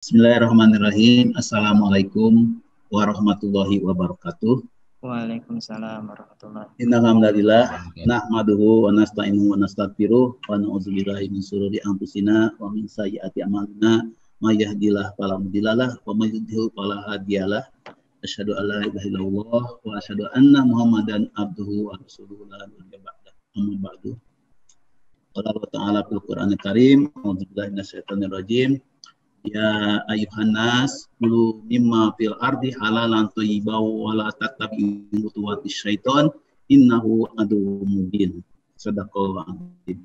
Bismillahirrahmanirrahim. Assalamualaikum warahmatullahi wabarakatuh. Waalaikumsalam warahmatullahi wabarakatuh. Innal hamdalillah nahmaduhu wa nasta'inuhu wa nastaghfiruh wa na'udzubillahi min shururi anfusina wa min sayyiati a'malina may yahdihillahu fala mudhillalah wa may yudhlil fala hadiyalah. Asyhadu an la ilaha illallah wa asyhadu anna Muhammadan abduhu wa rasuluhu la nabiyya ba'dah. Amma ba'du. Qala Allah Ta'ala fil Qur'anil Karim, a'udzubillahi minasyaitonir rajim. Ya ayuhan nas kulu mimma fil ardi halalan thayyiban wa la tattabi'u khutuwatis syaiton innahu aduwwum mubin. Shadaqallahu adzim.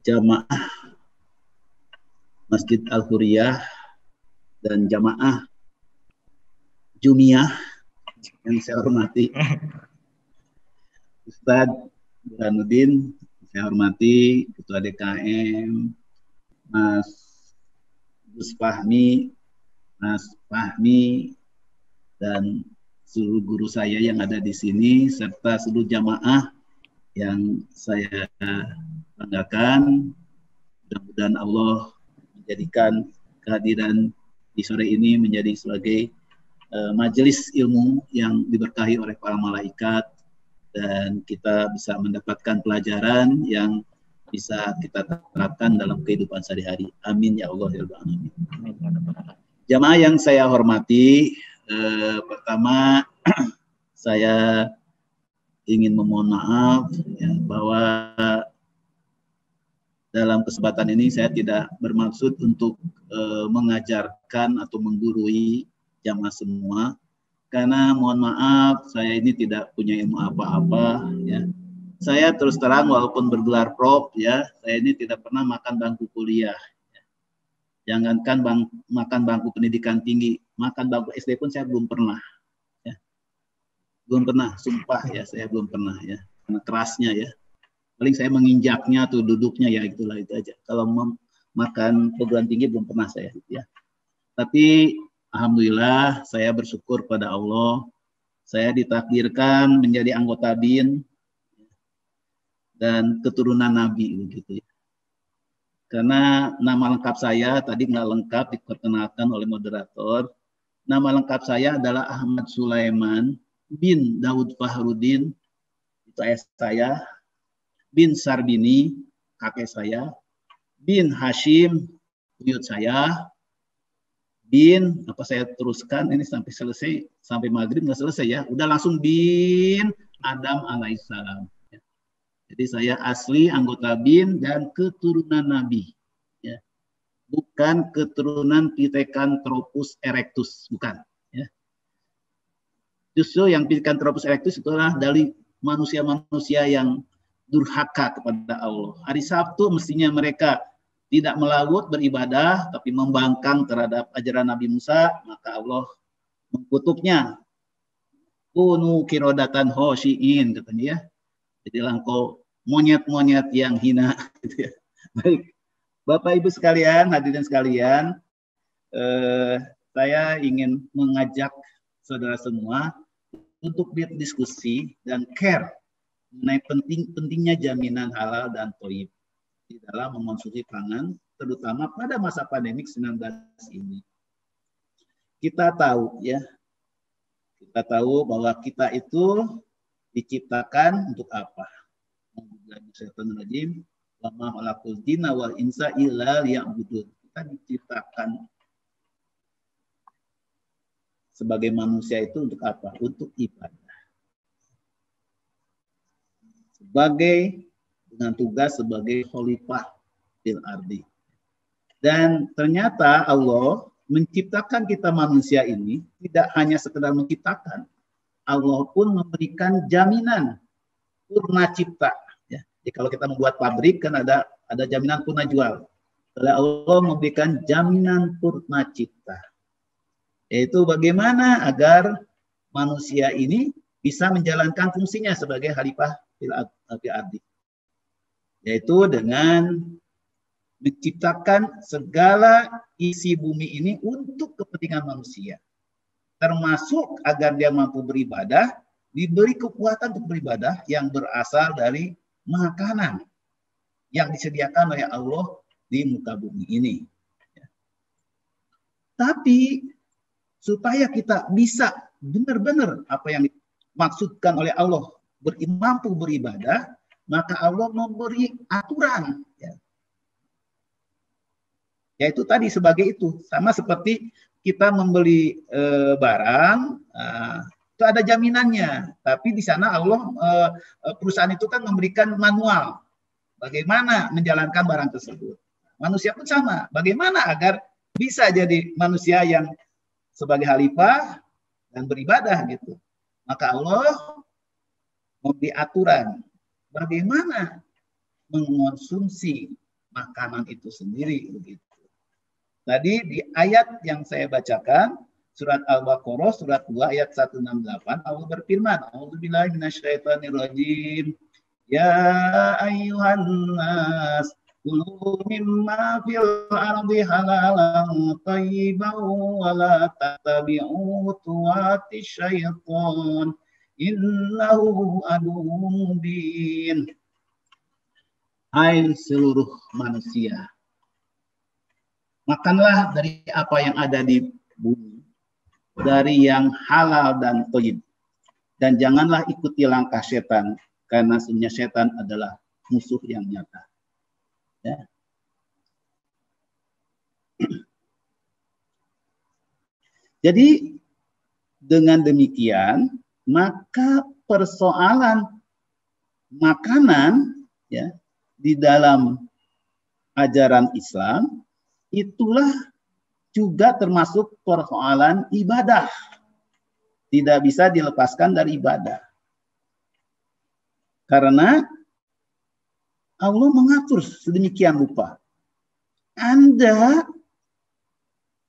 Jamaah Masjid Al-Hurriyah dan jamaah Jumiyah yang saya hormati, Ustadz Burhanuddin, saya hormati Ketua DKM, Mas Gus Fahmi, Mas Fahmi, dan seluruh guru saya yang ada di sini, serta seluruh jamaah yang saya banggakan. Mudah-mudahan Allah menjadikan kehadiran di sore ini menjadi sebagai majelis ilmu yang diberkahi oleh para malaikat, dan kita bisa mendapatkan pelajaran yang bisa kita terapkan dalam kehidupan sehari-hari. Amin ya Allah ya Rabbal alamin. Jamaah yang saya hormati, pertama saya ingin memohon maaf ya, bahwa dalam kesempatan ini saya tidak bermaksud untuk mengajarkan atau menggurui jamaah semua. Karena mohon maaf, saya ini tidak punya ilmu apa-apa ya. Saya terus terang walaupun bergelar prof ya, saya ini tidak pernah makan bangku kuliah. Ya. Jangankan makan bangku pendidikan tinggi, makan bangku SD pun saya belum pernah. Ya. Belum pernah, sumpah ya, saya belum pernah ya. Karena kerasnya ya. Paling saya menginjaknya atau duduknya ya, itulah itu aja. Kalau makan perguruan tinggi belum pernah saya ya. Tapi alhamdulillah saya bersyukur pada Allah, saya ditakdirkan menjadi anggota BIN dan keturunan Nabi begitu ya. Karena nama lengkap saya tadi nggak lengkap diperkenalkan oleh moderator. Nama lengkap saya adalah Ahmad Sulaiman bin Daud Fahrudin, itu ayah saya, bin Sarbini kakek saya, bin Hashim buyut saya, bin, apa saya teruskan ini sampai selesai, sampai maghrib nggak selesai ya, udah langsung bin Adam alaihissalam. Jadi saya asli anggota bin dan keturunan Nabi, ya. Bukan keturunan Pithecanthropus erectus, bukan. Ya. Justru yang Pithecanthropus erectus itulah dari manusia-manusia yang durhaka kepada Allah. Hari Sabtu mestinya mereka tidak melaut beribadah, tapi membangkang terhadap ajaran Nabi Musa, maka Allah mengkutuknya. Kunu kirodatan khosyiin, katanya ya. Jadilah engkau monyet-monyet yang hina. Baik, Bapak Ibu sekalian, hadirin sekalian, saya ingin mengajak saudara semua untuk berdiskusi dan care mengenai pentingnya jaminan halal dan thayyib di dalam mengonsumsi pangan, terutama pada masa pandemik 19 ini. Kita tahu ya, kita tahu bahwa kita itu diciptakan untuk apa? Kita diciptakan sebagai manusia itu untuk apa? Untuk ibadah. Sebagai dengan tugas sebagai khalifah fil ardi. Dan ternyata Allah menciptakan kita manusia ini tidak hanya sekedar menciptakan, Allah pun memberikan jaminan purna cipta. Ya. Jadi kalau kita membuat pabrik kan ada jaminan purna jual. Oleh Allah memberikan jaminan purna cipta. Yaitu bagaimana agar manusia ini bisa menjalankan fungsinya sebagai khalifah fil ardi. Yaitu dengan menciptakan segala isi bumi ini untuk kepentingan manusia. Termasuk agar dia mampu beribadah, diberi kekuatan untuk beribadah yang berasal dari makanan. yang disediakan oleh Allah di muka bumi ini. Tapi supaya kita bisa benar-benar apa yang dimaksudkan oleh Allah, mampu beribadah, maka Allah memberi aturan. Yaitu tadi sebagai itu, sama seperti kita membeli barang, itu ada jaminannya. Tapi di sana Allah, perusahaan itu kan memberikan manual bagaimana menjalankan barang tersebut. Manusia pun sama, bagaimana agar bisa jadi manusia yang sebagai khalifah dan beribadah gitu. Maka Allah memberi aturan bagaimana mengonsumsi makanan itu sendiri begitu. Tadi di ayat yang saya bacakan, surat Al-Baqarah surat 2 ayat 168, Allah berfirman, A'udzubillahi minasyaitonirrajim. Ya ayyuhan nas, kulu mimma fil ardi halalan thayyiban wa la tattabi'u khutuwati syaitan innahu aduwwun mubin. Hai seluruh manusia, makanlah dari apa yang ada di bumi, dari yang halal dan thayyib. Dan janganlah ikuti langkah setan, karena sesungguhnya setan adalah musuh yang nyata. Ya. Jadi dengan demikian, maka persoalan makanan ya di dalam ajaran Islam itulah juga termasuk persoalan ibadah. Tidak bisa dilepaskan dari ibadah. Karena Allah mengatur sedemikian rupa. Anda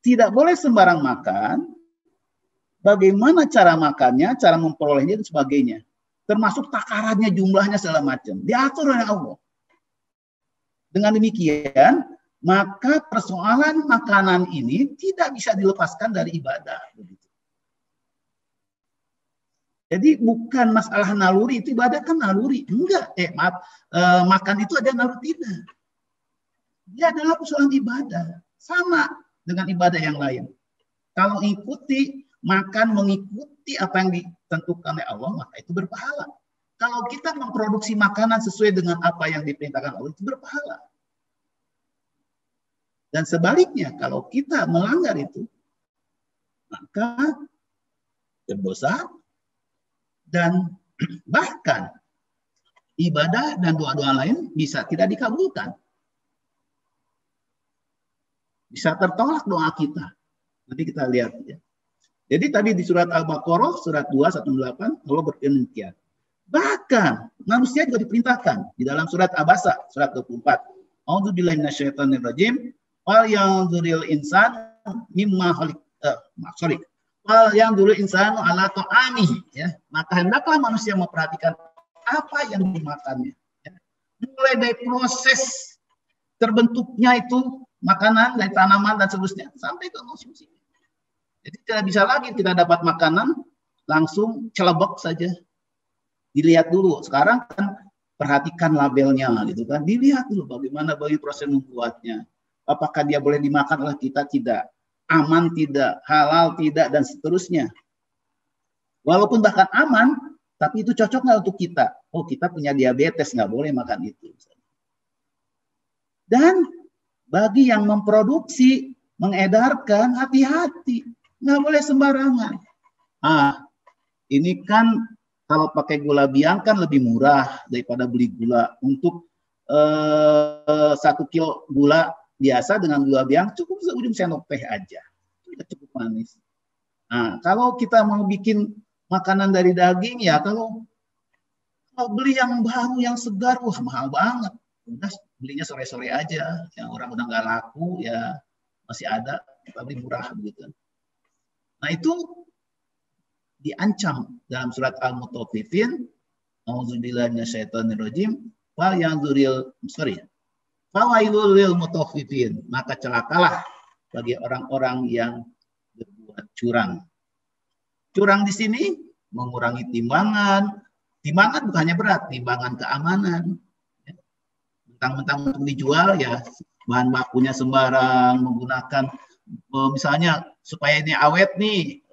tidak boleh sembarang makan. Bagaimana cara makannya, cara memperolehnya, dan sebagainya. Termasuk takarannya, jumlahnya, segala macam. Diatur oleh Allah. Dengan demikian, maka persoalan makanan ini tidak bisa dilepaskan dari ibadah. Jadi bukan masalah naluri, itu ibadah kan naluri. Enggak, makan itu ada naluri, tidak. Dia adalah persoalan ibadah. Sama dengan ibadah yang lain. Kalau mengikuti apa yang ditentukan oleh Allah, maka itu berpahala. Kalau kita memproduksi makanan sesuai dengan apa yang diperintahkan Allah, itu berpahala. Dan sebaliknya, kalau kita melanggar itu, maka berdosa, dan bahkan ibadah dan doa-doa lain bisa tidak dikabulkan. Bisa tertolak doa kita. Nanti kita lihat. Ya. Jadi tadi di surat Al-Baqarah, surat 218, Allah berfirman demikian. Bahkan manusia juga diperintahkan di dalam surat Abasa, surat 24. A'udzubillahi minasyaitonirrajim. Wal yanzuril insan mimma wal yanzuril insanu ala ta'ami, ya. Maka hendaklah manusia memperhatikan apa yang dimakannya. Ya. Mulai dari proses terbentuknya itu makanan dari tanaman dan seterusnya sampai ke konsumsi. Jadi tidak bisa lagi kita dapat makanan langsung celebek saja. Dilihat dulu. Sekarang kan perhatikan labelnya gitu kan. Dilihat dulu bagaimana proses membuatnya. Apakah dia boleh dimakan oleh kita? Tidak. Aman tidak, halal tidak, dan seterusnya. Walaupun bahkan aman, tapi itu cocok nggak untuk kita? Oh, kita punya diabetes, nggak boleh makan itu. Dan bagi yang memproduksi, mengedarkan, hati-hati. Nggak boleh sembarangan. Ini kan kalau pakai gula biang kan lebih murah daripada beli gula. Untuk 1 kilo gula biasa dengan gula biang cukup seujung sendok teh aja. Sudah cukup manis. Nah, kalau kita mau bikin makanan dari daging ya kalau beli yang baru, yang segar, wah mahal banget. Udah belinya sore-sore aja. Yang orang udah nggak laku ya masih ada, kita beli murah begitu. Nah, itu diancam dalam surat Al-Mutaffifin, A'udzubillahi minasyaitonirrajim, fawailul lil mutaffifin, maka celakalah bagi orang-orang yang berbuat curang. Curang di sini mengurangi timbangan. Timbangan bukan hanya berat, timbangan keamanan. mentang-mentang untuk dijual ya bahan bakunya sembarang, menggunakan misalnya supaya ini awet nih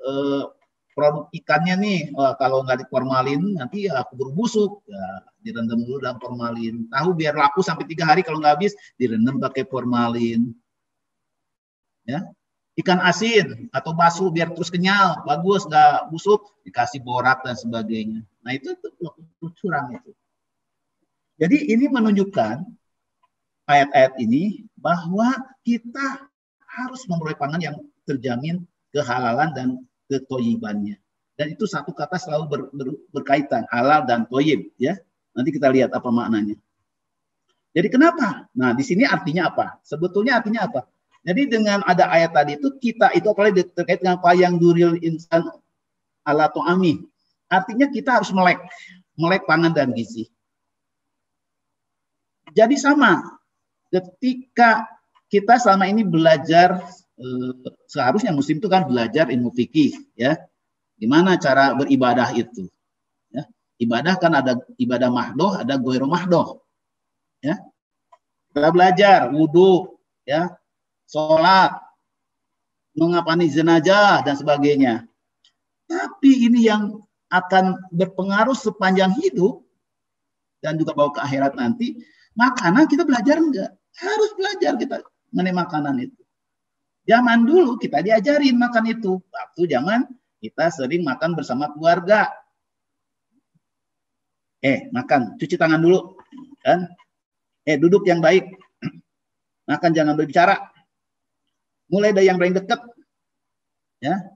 produk ikannya nih, kalau nggak diformalin nanti ya keburu busuk, ya direndam dulu dalam formalin. Tahu biar laku sampai 3 hari, kalau nggak habis direndam pakai formalin. Ya, ikan asin atau bakso biar terus kenyal, bagus, nggak busuk, dikasih borak dan sebagainya. Nah itu curang itu. Jadi ini menunjukkan ayat-ayat ini bahwa kita harus memperoleh pangan yang terjamin kehalalan dan ketoyibannya. Dan itu satu kata selalu berkaitan, halal dan toyib. Ya, nanti kita lihat apa maknanya. Jadi kenapa? Nah di sini artinya apa? Sebetulnya artinya apa? Jadi dengan ada ayat tadi itu kita itu apalagi terkait dengan yang duril insan ala to'ami. Artinya kita harus melek pangan dan gizi. Jadi sama, ketika kita selama ini belajar, seharusnya muslim itu kan belajar ilmu fikih, ya, gimana cara beribadah itu. Ya. Ibadah kan ada ibadah mahdoh, ada goiro mahdoh. Ya. Kita belajar wudhu, ya, sholat, mengapani jenazah dan sebagainya. Tapi ini yang akan berpengaruh sepanjang hidup dan juga bawa ke akhirat nanti. Makanan kita belajar enggak? Harus belajar kita mengenai makanan itu. Zaman dulu kita diajarin makan itu. Waktu zaman kita sering makan bersama keluarga. Makan, cuci tangan dulu. Kan? Duduk yang baik. Makan jangan berbicara. Mulai dari yang paling dekat. Ya.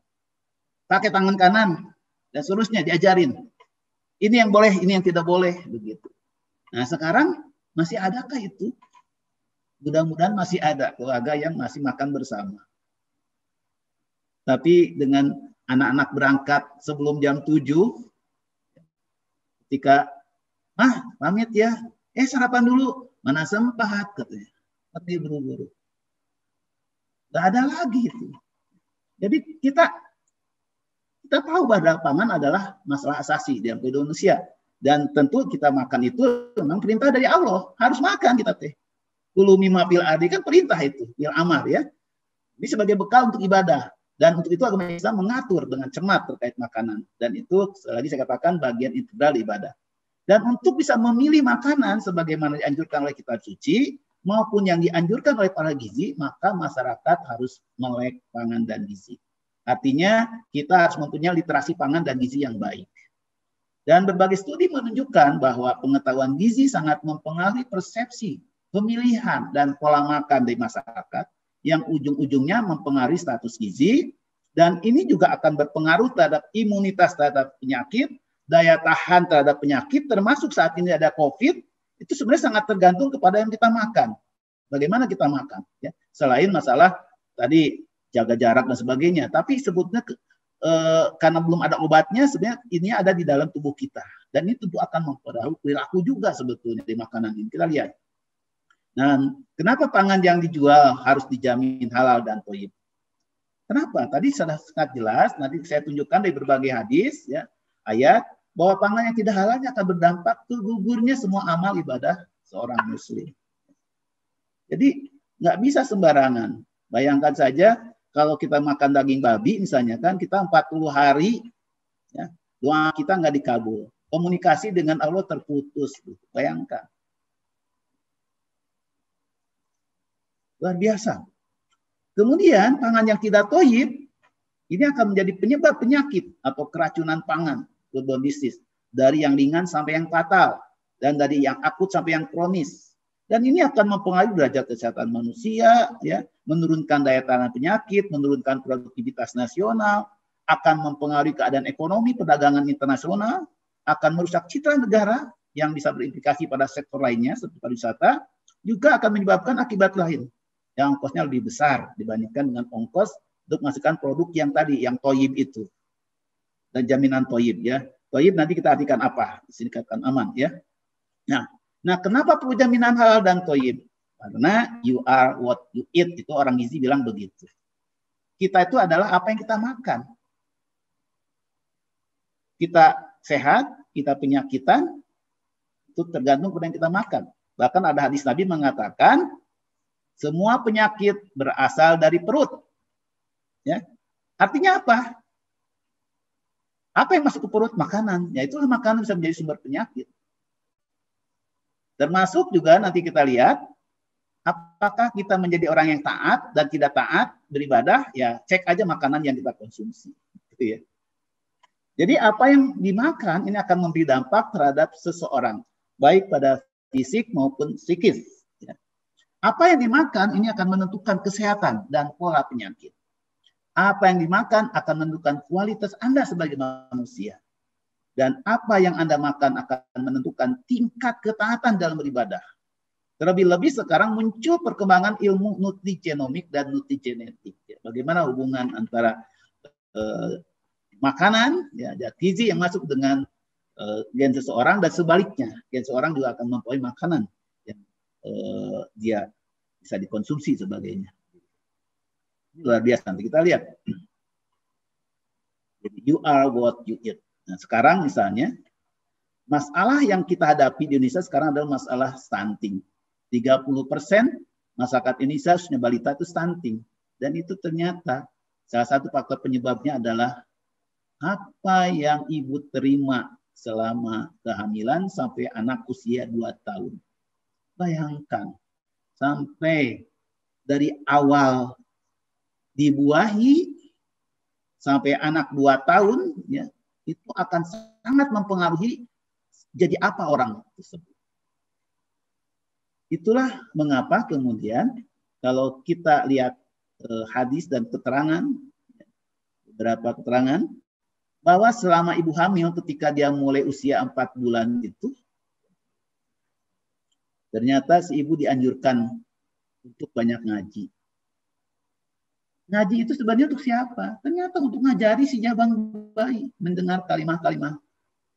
Pakai tangan kanan. Dan seterusnya diajarin. Ini yang boleh, ini yang tidak boleh. Begitu. Nah sekarang masih adakah itu? Mudah-mudahan masih ada keluarga yang masih makan bersama. Tapi dengan anak-anak berangkat sebelum jam 7, ketika, pamit ya, sarapan dulu, mana sempat katanya, tapi buru-buru. Gak ada lagi itu. Jadi kita tahu bahwa pangan adalah masalah asasi dalam kehidupan manusia. Dan tentu kita makan itu memang perintah dari Allah. Harus makan kita teh. Kulu mimma fil ardi kan perintah itu. Fil amar ya. Ini sebagai bekal untuk ibadah. Dan untuk itu agama Islam mengatur dengan cermat terkait makanan. Dan itu lagi saya katakan bagian integral ibadah. Dan untuk bisa memilih makanan sebagaimana dianjurkan oleh kitab suci maupun yang dianjurkan oleh para gizi, maka masyarakat harus melek pangan dan gizi. Artinya kita harus mempunyai literasi pangan dan gizi yang baik. Dan berbagai studi menunjukkan bahwa pengetahuan gizi sangat mempengaruhi persepsi, pemilihan, dan pola makan dari masyarakat yang ujung-ujungnya mempengaruhi status gizi. Dan ini juga akan berpengaruh terhadap imunitas terhadap penyakit, daya tahan terhadap penyakit, termasuk saat ini ada COVID, itu sebenarnya sangat tergantung kepada yang kita makan. Bagaimana kita makan. Ya. Selain masalah tadi jaga jarak dan sebagainya. Tapi sebutnya karena belum ada obatnya, sebenarnya ini ada di dalam tubuh kita. Dan itu akan mempengaruhi perilaku juga sebetulnya di makanan ini. Kita lihat. Nah, kenapa pangan yang dijual harus dijamin halal dan thayyib? Kenapa? Tadi sudah sangat jelas. Nanti saya tunjukkan dari berbagai hadis, ya, ayat, bahwa pangan yang tidak halalnya akan berdampak ke gugurnya semua amal ibadah seorang muslim. Jadi nggak bisa sembarangan. Bayangkan saja, kalau kita makan daging babi misalnya kan kita 40 hari ya, doa kita nggak dikabul. Komunikasi dengan Allah terputus. Bayangkan. Luar biasa. Kemudian pangan yang tidak thayyib ini akan menjadi penyebab penyakit atau keracunan pangan bisnis dari yang ringan sampai yang fatal dan dari yang akut sampai yang kronis. Dan ini akan mempengaruhi derajat kesehatan manusia, ya, menurunkan daya tahan penyakit, menurunkan produktivitas nasional, akan mempengaruhi keadaan ekonomi perdagangan internasional, akan merusak citra negara yang bisa berimplikasi pada sektor lainnya seperti pariwisata, juga akan menyebabkan akibat lain yang ongkosnya lebih besar dibandingkan dengan ongkos untuk menghasilkan produk yang tadi, yang thayyib itu. Dan jaminan thayyib ya. Thayyib nanti kita artikan apa? Di sini katakan aman ya. Nah, kenapa perlu jaminan halal dan thayyib? Karena you are what you eat, itu orang gizi bilang begitu. Kita itu adalah apa yang kita makan. Kita sehat, kita penyakitan, itu tergantung pada yang kita makan. Bahkan ada hadis Nabi mengatakan semua penyakit berasal dari perut. Ya. Artinya apa? Apa yang masuk ke perut? Makanan. Ya itulah makanan bisa menjadi sumber penyakit. Termasuk juga nanti kita lihat apakah kita menjadi orang yang taat dan tidak taat beribadah, ya cek aja makanan yang kita konsumsi. Gitu ya. Jadi apa yang dimakan ini akan memberi dampak terhadap seseorang, baik pada fisik maupun psikis. Ya. Apa yang dimakan ini akan menentukan kesehatan dan pola penyakit. Apa yang dimakan akan menentukan kualitas Anda sebagai manusia. Dan apa yang Anda makan akan menentukan tingkat ketaatan dalam beribadah. Terlebih-lebih sekarang muncul perkembangan ilmu nutrigenomik dan nutrigenetik. Ya. Bagaimana hubungan antara makanan, ya, gizi yang masuk dengan gen seseorang dan sebaliknya, gen seseorang juga akan mempunyai makanan yang dia bisa dikonsumsi sebagainya. Ini luar biasa. Nanti kita lihat. Jadi, you are what you eat. Nah, sekarang misalnya masalah yang kita hadapi di Indonesia sekarang adalah masalah stunting. 30% masyarakat Indonesia khususnya balita itu stunting, dan itu ternyata salah satu faktor penyebabnya adalah apa yang ibu terima selama kehamilan sampai anak usia 2 tahun. Bayangkan, sampai dari awal dibuahi sampai anak 2 tahun, ya, itu akan sangat mempengaruhi jadi apa orang tersebut. Itulah mengapa kemudian kalau kita lihat hadis dan keterangan, beberapa keterangan, bahwa selama ibu hamil ketika dia mulai usia 4 bulan itu, ternyata si ibu dianjurkan untuk banyak ngaji. Ngaji itu sebenarnya untuk siapa? Ternyata untuk ngajari si jabang bayi mendengar kalimat-kalimat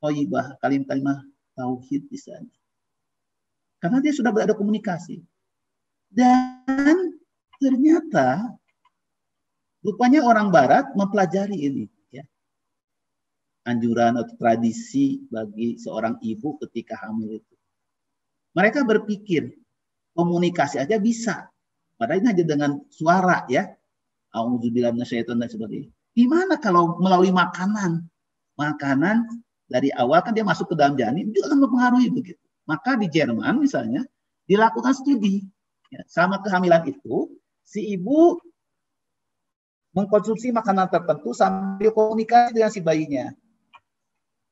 thayyibah, kalimat-kalimat tauhid di sana. Karena dia sudah berada komunikasi. Dan ternyata rupanya orang barat mempelajari ini. Anjuran atau tradisi bagi seorang ibu ketika hamil itu. Mereka berpikir komunikasi aja bisa. Padahal ini hanya dengan suara, ya. Auzubillahi minasyaitonir dan sebagainya. Gimana kalau melalui makanan? Makanan dari awal kan dia masuk ke dalam janin juga akan mempengaruhi begitu. Maka di Jerman misalnya dilakukan studi. Ya, selama kehamilan itu si ibu mengkonsumsi makanan tertentu sambil komunikasi dengan si bayinya.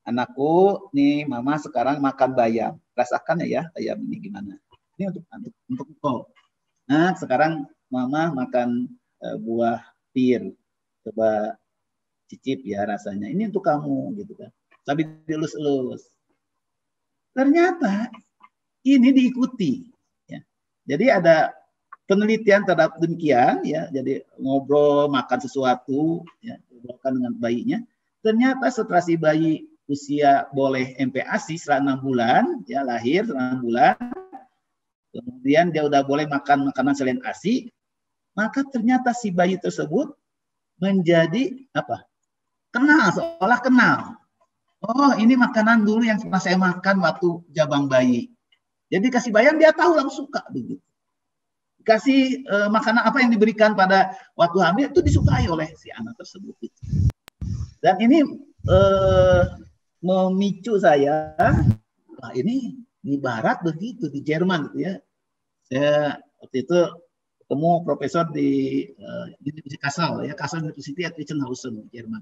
Anakku, nih mama sekarang makan bayam. Rasakan ya bayam ini gimana. Ini untuk kau. Nah, sekarang mama makan buah pir. Coba cicip ya rasanya. Ini untuk kamu gitu kan. Sambil dilus-elus. Ternyata ini diikuti. Ya. Jadi ada penelitian terhadap demikian, ya. Jadi ngobrol, makan sesuatu, ya, ngobrolkan dengan bayinya. Ternyata setelah si bayi usia boleh MPASI setelah 6 bulan, ya lahir setelah 6 bulan, kemudian dia udah boleh makan makanan selain ASI, maka ternyata si bayi tersebut menjadi apa? Kenal, seolah kenal. Oh, ini makanan dulu yang pernah saya makan waktu jabang bayi. Jadi kasih bayam dia tahu langsung suka begitu. Kasih makanan apa yang diberikan pada waktu hamil itu disukai oleh si anak tersebut. Dan ini memicu saya, wah ini di Barat begitu, di Jerman gitu ya. Saya waktu itu ketemu profesor di University Kassel, ya, Kassel University at Reichenhausen, Jerman.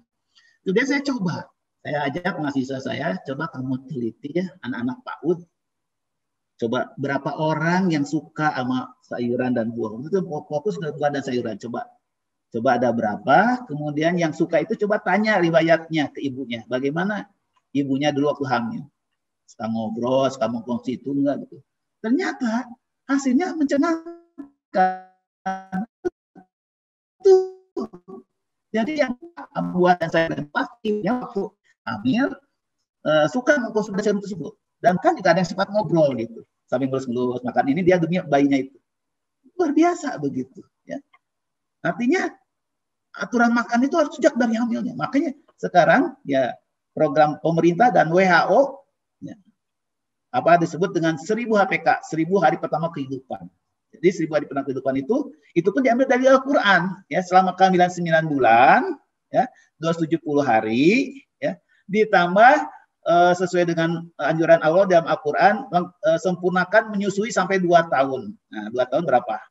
Kemudian saya coba, saya ajak mahasiswa saya, coba kamu teliti ya, anak-anak PAUD, coba berapa orang yang suka sama sayuran dan buah. Itu fokus ke buah dan sayuran, coba ada berapa, kemudian yang suka itu coba tanya riwayatnya ke ibunya, bagaimana ibunya dulu waktu hamil. Suka ngobrol, suka mengkongsi itu enggak gitu. Ternyata hasilnya mencengangkan. Jadi yang buat saya dan pastinya waktu hamil suka mengkonsumsi sayuran tersebut. Dan kan juga ada yang sifat ngobrol gitu. Sambil ngelus-ngelus makan ini dia demi bayinya itu. Luar biasa begitu. Ya. Artinya aturan makan itu harus sejak dari hamilnya. Makanya sekarang ya program pemerintah dan WHO ya, apa disebut dengan 1000 HPK, 1000 hari pertama kehidupan. Jadi 1000 hari pertama kehidupan itu pun diambil dari Al-Qur'an ya, selama kehamilan 9 bulan ya, 270 hari ya, ditambah sesuai dengan anjuran Allah dalam Al-Qur'an, sempurnakan menyusui sampai 2 tahun. Nah, 2 tahun berapa?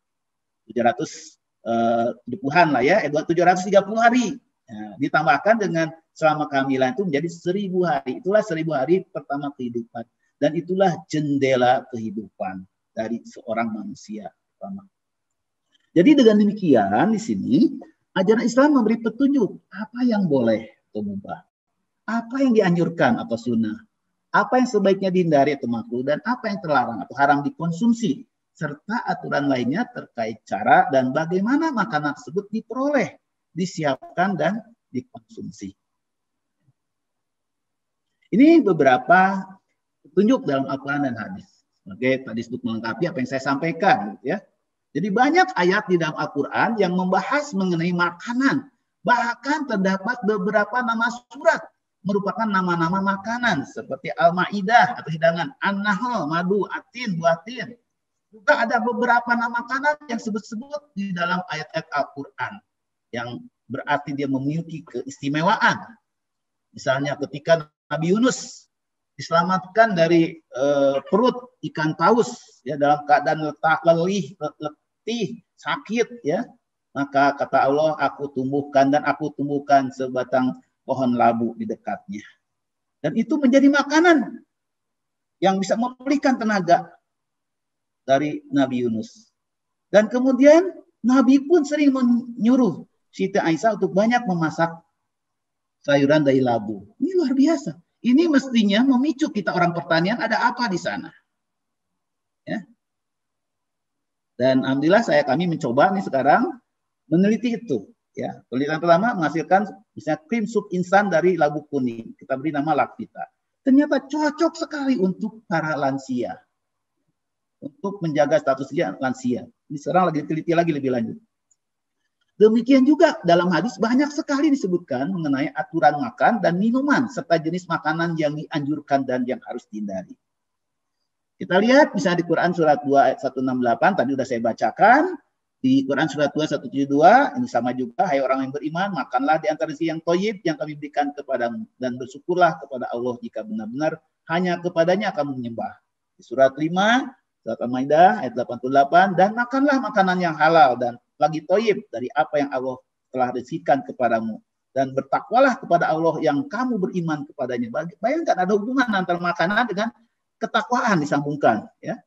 770-an lah ya, 730 hari. Nah, ditambahkan dengan selama kehamilan itu menjadi 1000 hari. Itulah 1000 hari pertama kehidupan. Dan itulah jendela kehidupan dari seorang manusia. Jadi dengan demikian di sini ajaran Islam memberi petunjuk apa yang boleh atau mubah, apa yang dianjurkan atau sunnah, apa yang sebaiknya dihindari atau makruh, dan apa yang terlarang atau haram dikonsumsi, serta aturan lainnya terkait cara dan bagaimana makanan tersebut diperoleh, disiapkan, dan dikonsumsi. Ini beberapa petunjuk dalam Al-Quran dan hadis. Oke, tadi disebut melengkapi apa yang saya sampaikan, ya. Jadi banyak ayat di dalam Al-Quran yang membahas mengenai makanan. Bahkan terdapat beberapa nama surat merupakan nama-nama makanan seperti Al-Maidah atau hidangan, An-Nahl, madu, atin, buatin. Juga ada beberapa nama makanan yang sebut-sebut di dalam ayat-ayat Al-Quran yang berarti dia memiliki keistimewaan. Misalnya ketika Nabi Yunus diselamatkan dari perut ikan paus ya, dalam keadaan letih, sakit ya, maka kata Allah, aku tumbuhkan sebatang pohon labu di dekatnya. Dan itu menjadi makanan yang bisa memulihkan tenaga dari Nabi Yunus. Dan kemudian Nabi pun sering menyuruh Siti Aisyah untuk banyak memasak sayuran dari labu. Ini luar biasa. Ini mestinya memicu kita orang pertanian, ada apa di sana. Ya. Dan alhamdulillah kami mencoba nih sekarang meneliti itu. Ya, penelitian pertama menghasilkan misalnya krim sup instan dari labu kuning. Kita beri nama Lakvita. Ternyata cocok sekali untuk para lansia. Untuk menjaga status dia lansia. Ini sekarang lagi diteliti lagi lebih lanjut. Demikian juga dalam hadis banyak sekali disebutkan mengenai aturan makan dan minuman serta jenis makanan yang dianjurkan dan yang harus dihindari. Kita lihat misalnya di Quran surat 2 ayat 168 tadi sudah saya bacakan. Di Quran surat 2 172 ini sama juga, hai orang yang beriman, makanlah di antara rezeki yang thayyib yang kami berikan kepadamu dan bersyukurlah kepada Allah jika benar-benar hanya kepadanya kamu menyembah. Di surat 5 surat Al-Maidah ayat 88, dan makanlah makanan yang halal dan lagi thayyib dari apa yang Allah telah rezekikan kepadamu, dan bertakwalah kepada Allah yang kamu beriman kepadanya. Bayangkan ada hubungan antara makanan dengan ketakwaan disambungkan, ya.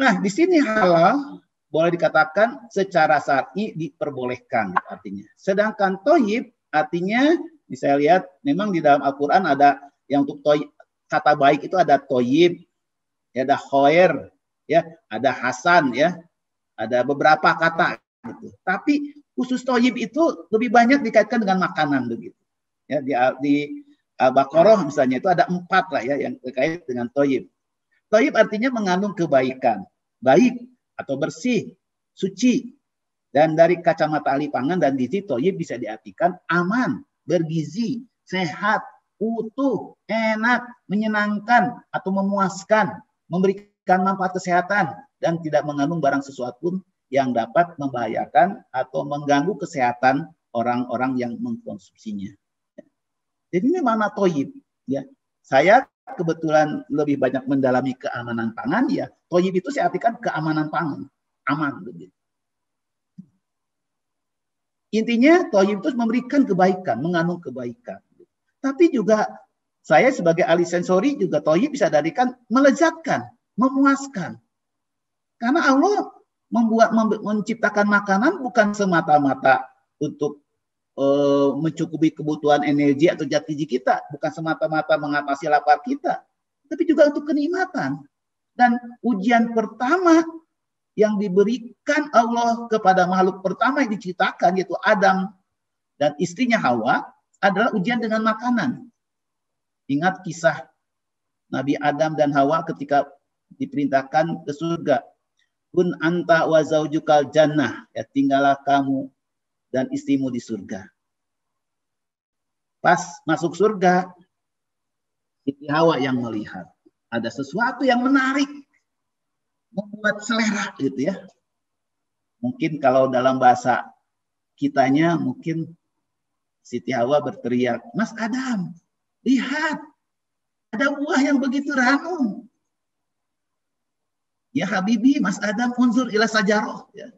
Nah, di sini halal boleh dikatakan secara syar'i diperbolehkan artinya. Sedangkan thayyib artinya bisa lihat memang di dalam Al-Qur'an ada yang untuk kata baik itu ada thayyib, ya, ada khair, ya, ada hasan, ya. Ada beberapa kata gitu. Tapi khusus thayyib itu lebih banyak dikaitkan dengan makanan begitu. Ya, di Al-Baqarah misalnya itu ada 4 lah ya yang terkait dengan thayyib. Thayyib artinya mengandung kebaikan, baik atau bersih, suci. Dan dari kacamata ahli pangan dan gizi, thayyib bisa diartikan aman, bergizi, sehat, utuh, enak, menyenangkan atau memuaskan, memberikan manfaat kesehatan dan tidak mengandung barang sesuatu yang dapat membahayakan atau mengganggu kesehatan orang-orang yang mengkonsumsinya. Jadi ini makna thayyib, ya. Saya kebetulan lebih banyak mendalami keamanan pangan, ya. Thayyib itu saya artikan keamanan pangan, aman begitu. Intinya thayyib itu memberikan kebaikan, mengandung kebaikan. Tapi juga saya sebagai ahli sensori juga thayyib bisa diartikan melezatkan, memuaskan. Karena Allah menciptakan makanan bukan semata-mata untuk mencukupi kebutuhan energi atau zat gizi kita, bukan semata-mata mengatasi lapar kita, tapi juga untuk kenikmatan. Dan ujian pertama yang diberikan Allah kepada makhluk pertama yang diciptakan, yaitu Adam dan istrinya Hawa, adalah ujian dengan makanan. Ingat kisah Nabi Adam dan Hawa ketika diperintahkan ke surga. Kun anta wa zaujukal jannah, ya, tinggallah kamu dan istrimu di surga. Pas masuk surga, Siti Hawa yang melihat. ada sesuatu yang menarik, membuat selera gitu ya. Mungkin kalau dalam bahasa kitanya mungkin Siti Hawa berteriak, Mas Adam, lihat, ada buah yang begitu ranum. Ya Habibi, Mas Adam, unzur ila sajaroh. Ya.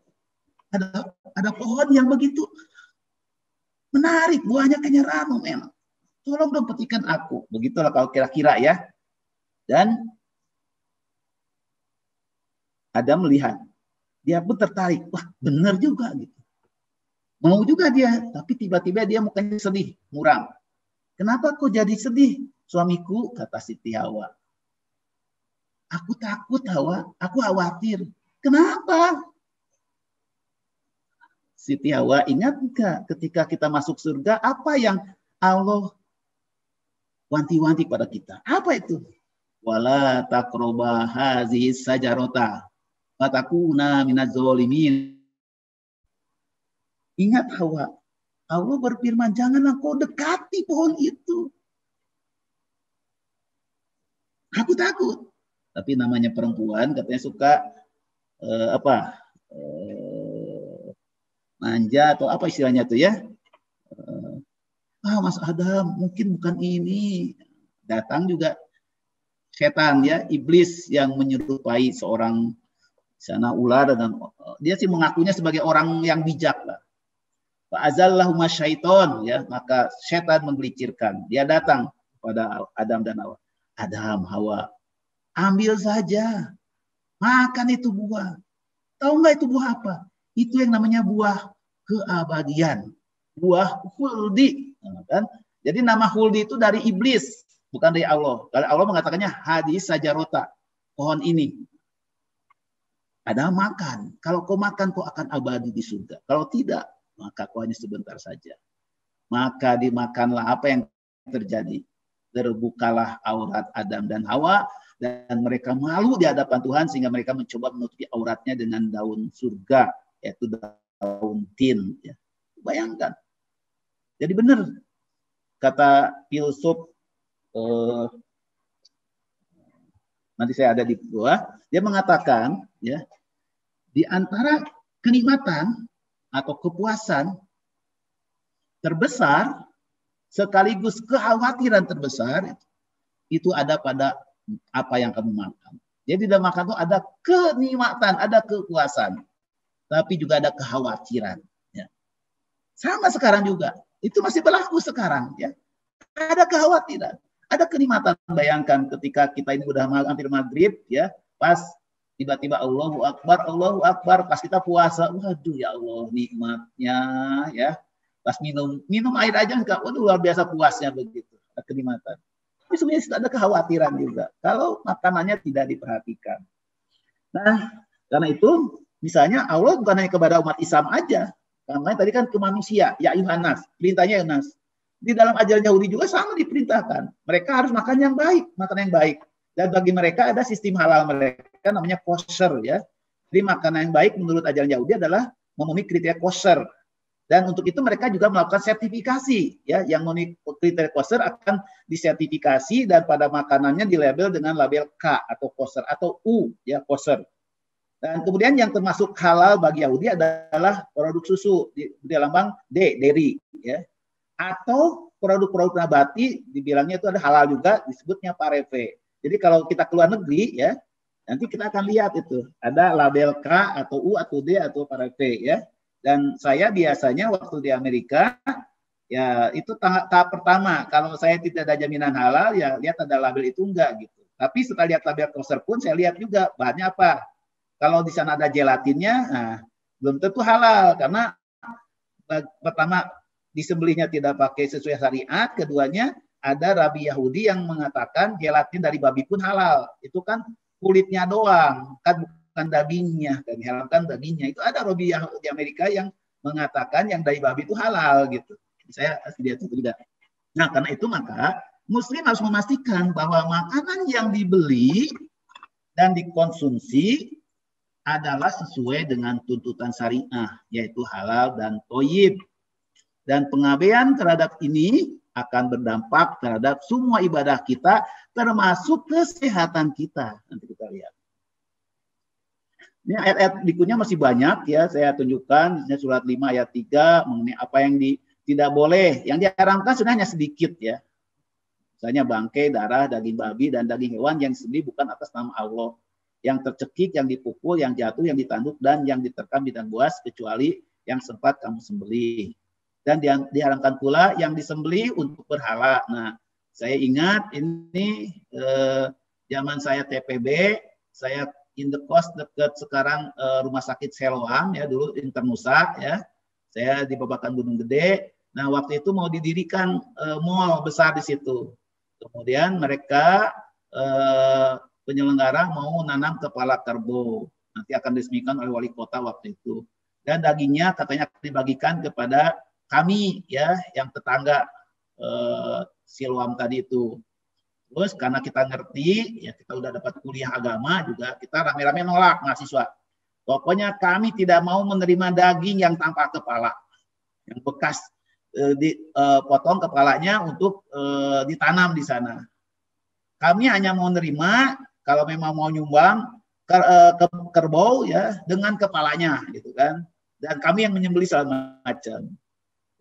Ada pohon yang begitu menarik, buahnya kayaknya ranum, enak. Tolong dong petikan aku. Begitulah kalau kira-kira ya. Dan Adam melihat, dia pun tertarik. Wah, benar juga gitu. Mau juga dia, tapi tiba-tiba dia mukanya sedih, muram. Kenapa kok jadi sedih, suamiku? Kata Siti Hawa. Aku takut, Hawa. Aku khawatir. Kenapa? Siti Hawa, ingat enggak ketika kita masuk surga, apa yang Allah wanti-wanti pada kita? Apa itu? Wala taqraba hazihi sajarota fatakuna minaz zalimin. Ingat Hawa, Allah berfirman, janganlah kau dekati pohon itu. Aku takut. Tapi namanya perempuan katanya suka manja atau apa istilahnya tuh ya. Mas Adam, mungkin bukan ini. Datang juga setan ya, iblis yang menyerupai seorang sana ular, dan dia sih mengakunya sebagai orang yang bijak lah. Fa'azallahuma syaiton, ya, maka setan menggelicirkan. Dia datang kepada Adam dan Hawa. Adam, Hawa, ambil saja, makan itu buah. Tahu nggak itu buah apa? Itu yang namanya buah keabadian, buah khuldi, kan? Jadi nama khuldi itu dari iblis, bukan dari Allah. Kalau Allah mengatakannya hadis sajarota, pohon ini. Ada makan. Kalau kau makan, kau akan abadi di surga. Kalau tidak, maka kau hanya sebentar saja. Maka dimakanlah. Apa yang terjadi? Terbukalah aurat Adam dan Hawa, dan mereka malu di hadapan Tuhan, sehingga mereka mencoba menutupi auratnya dengan daun surga, yaitu daun tin. Ya. Bayangkan. Jadi benar kata filsuf, nanti saya ada di bawah, dia mengatakan, ya, di antara kenikmatan atau kepuasan terbesar sekaligus kekhawatiran terbesar itu ada pada apa yang kamu makan. Jadi dalam makan itu ada kenikmatan, ada kepuasan, tapi juga ada kekhawatiran. Ya. Sama sekarang juga, itu masih berlaku sekarang. Ya. Ada kekhawatiran, ada kenikmatan. Bayangkan ketika kita ini udah hampir maghrib, ya, pas tiba-tiba Allahu Akbar, pas kita puasa, waduh ya Allah nikmatnya, ya. Pas minum air aja enggak, waduh luar biasa puasnya begitu, ada kenikmatan. Tapi sebenarnya ada kekhawatiran juga kalau makanannya tidak diperhatikan. Nah, karena itu misalnya Allah bukan hanya kepada umat Islam aja, karena tadi kan ke manusia, ya Yuhanas, perintahnya Yuhanas. Di dalam ajaran Yahudi juga sama diperintahkan. Mereka harus makan yang baik, makan yang baik. Dan bagi mereka ada sistem halal mereka namanya kosher, ya. Jadi makanan yang baik menurut ajaran Yahudi adalah memenuhi kriteria kosher. Dan untuk itu mereka juga melakukan sertifikasi, ya, yang memenuhi kriteria kosher akan disertifikasi dan pada makanannya dilabel dengan label K atau kosher atau U, ya, kosher. Dan kemudian yang termasuk halal bagi Yahudi adalah produk susu di lambang D, dairy, ya. Atau produk-produk nabati dibilangnya itu ada halal juga, disebutnya pareve. Jadi kalau kita keluar negeri, ya, nanti kita akan lihat itu ada label K atau U atau D atau pareve, ya. Dan saya biasanya waktu di Amerika, ya itu tahap pertama. Kalau saya tidak ada jaminan halal, ya lihat ada label itu enggak gitu. Tapi setelah lihat label kosher pun saya lihat juga bahannya apa. Kalau di sana ada gelatinnya, nah, belum tentu halal karena pertama disembelihnya tidak pakai sesuai syariat, keduanya ada rabi Yahudi yang mengatakan gelatin dari babi pun halal. Itu kan kulitnya doang, kan bukan dagingnya, dan diharamkan dagingnya. Itu ada rabi Yahudi Amerika yang mengatakan yang dari babi itu halal gitu. Saya lihat itu juga. Nah, karena itu maka Muslim harus memastikan bahwa makanan yang dibeli dan dikonsumsi adalah sesuai dengan tuntutan syariah, yaitu halal dan thayyib. Dan pengabaian terhadap ini akan berdampak terhadap semua ibadah kita, termasuk kesehatan kita. Nanti kita lihat. Ini ayat-ayat berikutnya masih banyak ya, saya tunjukkan. Misalnya surat 5 ayat 3 mengenai apa yang tidak boleh. Yang diharamkan sebenarnya sedikit ya. Misalnya bangkai, darah, daging babi, dan daging hewan yang disembelih bukan atas nama Allah. Yang tercekik, yang dipukul, yang jatuh, yang ditanduk, dan yang diterkam bidang buas, kecuali yang sempat kamu sembelih. Dan diharamkan pula yang disembelih untuk berhala. Nah, saya ingat ini zaman saya TPB, saya in the coast dekat sekarang rumah sakit Seloam ya, dulu Internusa ya. Saya di Babakan Gunung Gede. Nah, waktu itu mau didirikan mall besar di situ. Kemudian mereka penyelenggara mau nanam kepala kerbau. Nanti akan diresmikan oleh wali kota waktu itu. Dan dagingnya katanya akan dibagikan kepada kami ya, yang tetangga Siloam tadi itu. Terus karena kita ngerti, ya kita udah dapat kuliah agama juga, kita rame-rame nolak mahasiswa. Pokoknya kami tidak mau menerima daging yang tanpa kepala, yang bekas dipotong kepalanya untuk ditanam di sana. Kami hanya mau menerima kalau memang mau nyumbang kerbau ya dengan kepalanya, gitu kan. Dan kami yang menyembelih segala macam.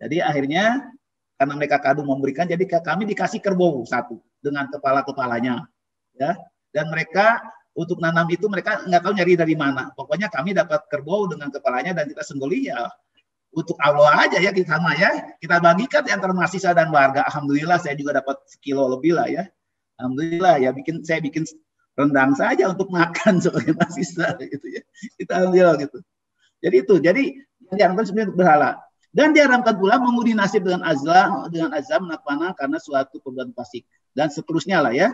Jadi akhirnya karena mereka kadung memberikan, jadi kami dikasih kerbau satu dengan kepala-kepalanya, ya. Dan mereka untuk nanam itu mereka nggak tahu nyari dari mana. Pokoknya kami dapat kerbau dengan kepalanya dan kita sembelih ya untuk Allah aja ya kita sama ya. Kita bagikan di antara mahasiswa dan warga. Alhamdulillah saya juga dapat sekilo lebih lah ya. Alhamdulillah ya saya bikin rendang saja untuk makan sebagai mahasiswa gitu ya. Kita alhamdulillah gitu. Jadi yang diharamkan sebenarnya berhala. Dan diharamkan pula mengundi nasib dengan azam nakwana karena suatu perbuatan fasik dan seterusnya lah ya.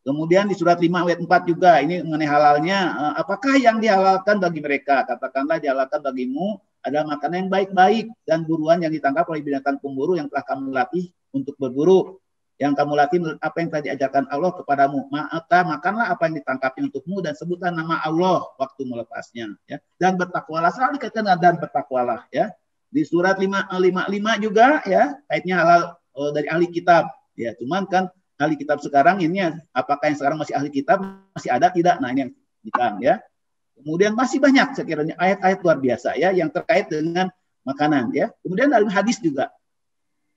Kemudian di surat 5 ayat 4 juga ini mengenai halalnya, apakah yang dihalalkan bagi mereka? Katakanlah dihalalkan bagimu adalah makanan yang baik-baik dan buruan yang ditangkap oleh binatang pemburu yang telah kamu latih untuk berburu. Yang kamu latih menurut apa yang telah diajarkan Allah kepadamu. Maka makanlah apa yang ditangkapnya untukmu dan sebutlah nama Allah waktu melepasnya. Ya. Dan bertakwalah, selalu dikatakan dan bertakwalah ya. Di surat 555 juga ya, kaitnya halal dari ahli kitab. Ya, cuman kan ahli kitab sekarang ini apakah yang sekarang masih ahli kitab, masih ada tidak? Nah, ini yang ditang ya. Kemudian masih banyak sekiranya ayat-ayat luar biasa ya yang terkait dengan makanan ya. Kemudian dalam hadis juga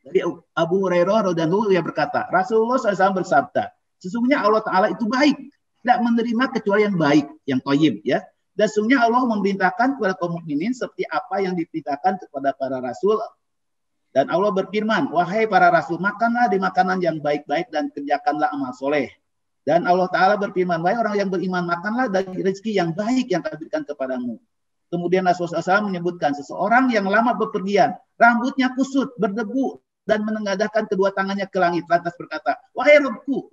dari Abu Hurairah radhiyallahu anhu yang berkata, Rasulullah SAW bersabda, sesungguhnya Allah Ta'ala itu baik, tidak menerima kecuali yang baik, yang thayyib ya. Dan sesungguhnya Allah memerintahkan kepada kaum mukminin seperti apa yang diperintahkan kepada para rasul. Dan Allah berfirman, wahai para rasul, makanlah di makanan yang baik-baik dan kerjakanlah amal soleh. Dan Allah Ta'ala berfirman, wahai orang yang beriman, makanlah dari rezeki yang baik yang kami berikan kepadamu. Kemudian Rasulullah SAW menyebutkan, seseorang yang lama bepergian, rambutnya kusut, berdebu, dan menengadahkan kedua tangannya ke langit, lantas berkata, wahai Rabbku.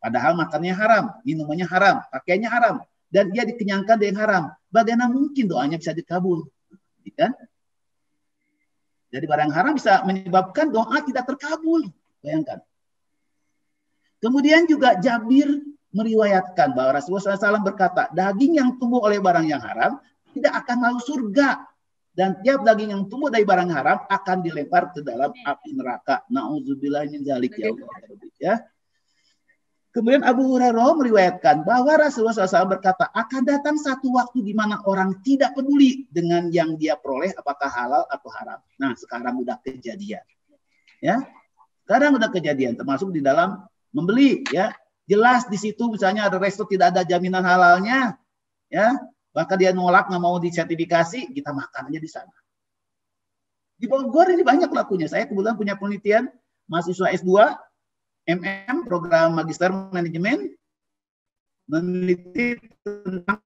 Padahal makannya haram, minumannya haram, pakaiannya haram. Dan dia dikenyangkan dengan haram. Bagaimana mungkin doanya bisa dikabul? Kan? Jadi barang haram bisa menyebabkan doa tidak terkabul. Bayangkan. Kemudian juga Jabir meriwayatkan bahwa Rasulullah SAW berkata, daging yang tumbuh oleh barang yang haram tidak akan masuk surga. Dan tiap daging yang tumbuh dari barang haram akan dilempar ke dalam api neraka. Na'udzubillah min dzalik ya Allah. Ya. Kemudian Abu Hurairah meriwayatkan bahwa Rasulullah SAW berkata, akan datang satu waktu di mana orang tidak peduli dengan yang dia peroleh apakah halal atau haram. Nah, sekarang udah kejadian. Ya. Sekarang udah kejadian termasuk di dalam membeli ya. Jelas di situ misalnya ada resto tidak ada jaminan halalnya ya. Bahkan dia nolak nggak mau disertifikasi, kita makan aja di sana. Di Bogor ini banyak lakunya. Saya kebetulan punya penelitian mahasiswa S2 MM, program Magister Manajemen, meneliti tentang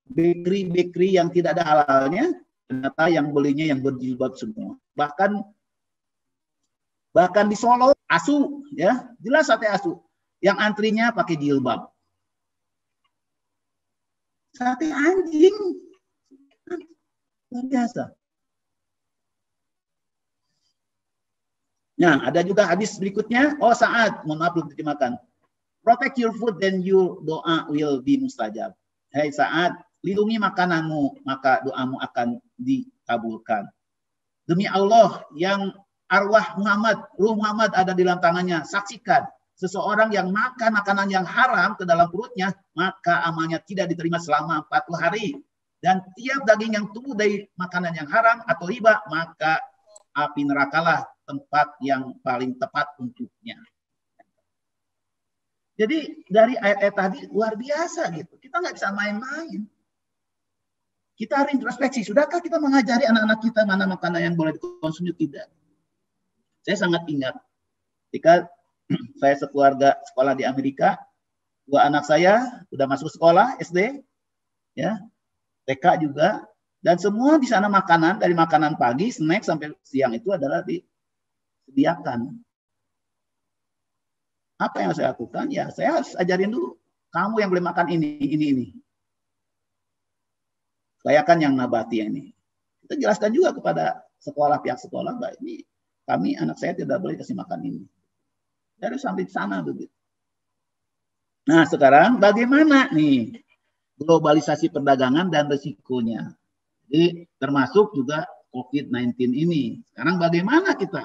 bakery yang tidak ada halalnya, ternyata yang belinya yang berjilbab semua. Bahkan di Solo, asu, ya jelas sate asu, yang antrinya pakai jilbab. Sate anjing, luar biasa. Nah, ada juga hadis berikutnya. Oh Sa'ad, mohon maaf belum diterjemahkan. Protect your food, then your doa will be mustajab. Hai Sa'ad, lindungi makananmu, maka doamu akan dikabulkan. Demi Allah yang arwah Muhammad, ruh Muhammad ada di dalam tangannya. Saksikan, seseorang yang makan makanan yang haram ke dalam perutnya, maka amalnya tidak diterima selama 40 hari. Dan tiap daging yang tumbuh dari makanan yang haram atau riba, maka api nerakalah tempat yang paling tepat untuknya. Jadi dari ayat-ayat tadi luar biasa gitu. Kita nggak bisa main-main. Kita harus introspeksi. Sudahkah kita mengajari anak-anak kita mana makanan yang boleh dikonsumsi tidak? Saya sangat ingat ketika saya sekeluarga sekolah di Amerika, 2 anak saya sudah masuk sekolah SD, ya, TK juga, dan semua di sana makanan dari makanan pagi, snack sampai siang itu adalah disediakan. Apa yang saya lakukan? Ya, saya harus ajarin dulu. Kamu yang boleh makan ini. Saya kan yang nabati ini. Kita jelaskan juga kepada sekolah, pihak sekolah, bahwa ini kami, anak saya tidak boleh kasih makan ini. Dari sampai sana begitu. Nah, sekarang bagaimana nih globalisasi perdagangan dan risikonya? Jadi termasuk juga COVID-19 ini. Sekarang bagaimana kita?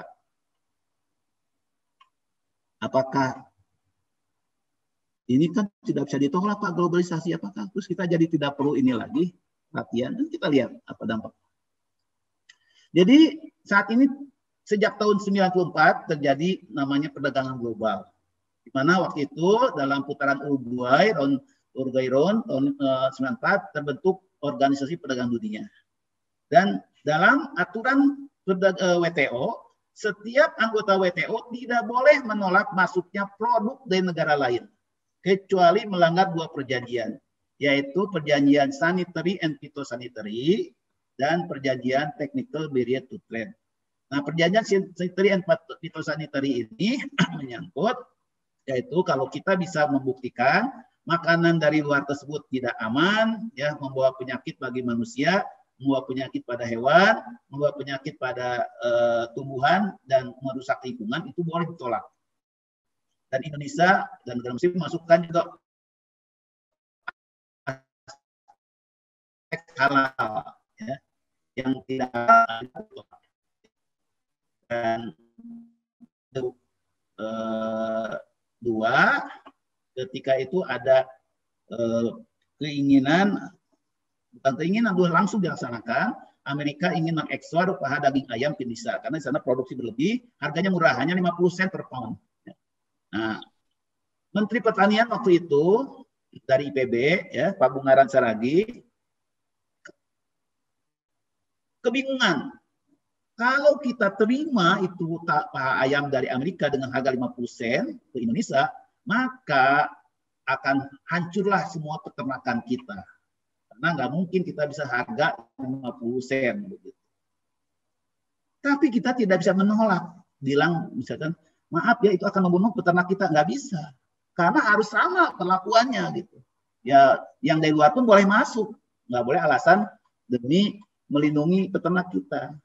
Apakah ini kan tidak bisa ditolak Pak globalisasi? Apakah terus kita jadi tidak perlu ini lagi perhatian? Dan kita lihat apa dampak. Jadi saat ini sejak tahun 94 terjadi namanya perdagangan global. Di mana waktu itu dalam putaran Uruguay tahun 94 terbentuk Organisasi Perdagangan Dunia. Dan dalam aturan WTO, setiap anggota WTO tidak boleh menolak masuknya produk dari negara lain kecuali melanggar 2 perjanjian, yaitu perjanjian Sanitary and Phytosanitary dan perjanjian Technical Barrier to Trade. Nah, perjanjian Sanitary and Phytosanitary ini menyangkut yaitu kalau kita bisa membuktikan makanan dari luar tersebut tidak aman, ya, membawa penyakit bagi manusia, membawa penyakit pada hewan, membawa penyakit pada tumbuhan dan merusak lingkungan, itu boleh ditolak. Dan Indonesia dan negara muslim masukkan juga halal, ya, yang tidak ditolak. Dan 2, ketika itu ada keinginan, bukan keinginan, langsung dilaksanakan. Amerika ingin mengekspor paha daging ayam ke Indonesia karena di sana produksi berlebih, harganya murah, hanya 50 sen per pound. Nah, Menteri Pertanian waktu itu dari IPB, ya, Pak Bungaran Saragi, kebingungan. Kalau kita terima itu paha ayam dari Amerika dengan harga 50 sen ke Indonesia, maka akan hancurlah semua peternakan kita. Karena nggak mungkin kita bisa harga 50 sen. Tapi kita tidak bisa menolak. Bilang misalkan, maaf ya, itu akan membunuh peternak kita. Nggak bisa. Karena harus sama perlakuannya gitu. Ya, yang dari luar pun boleh masuk. Nggak boleh alasan demi melindungi peternak kita.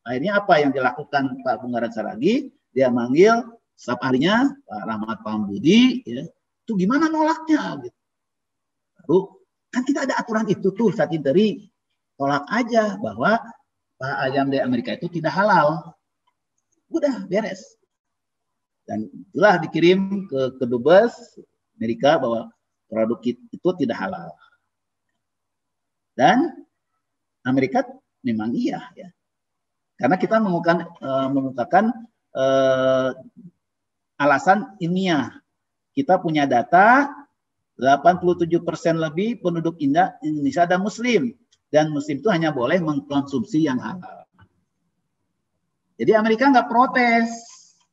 Akhirnya apa yang dilakukan Pak Bungaran Saragi? Dia manggil staf ahlinya Pak Rahmat Pambudi, ya, itu gimana nolaknya? Gitu. Lalu kan kita ada aturan itu tuh, saat dari tolak aja bahwa paha ayam dari Amerika itu tidak halal. Udah beres. Dan itulah dikirim ke Dubes Amerika bahwa produk itu tidak halal. Dan Amerika memang iya, ya. Karena kita mengemukakan alasan ilmiah. Kita punya data 87% lebih penduduk Indonesia ada Muslim. Dan Muslim itu hanya boleh mengkonsumsi yang halal. Jadi Amerika nggak protes.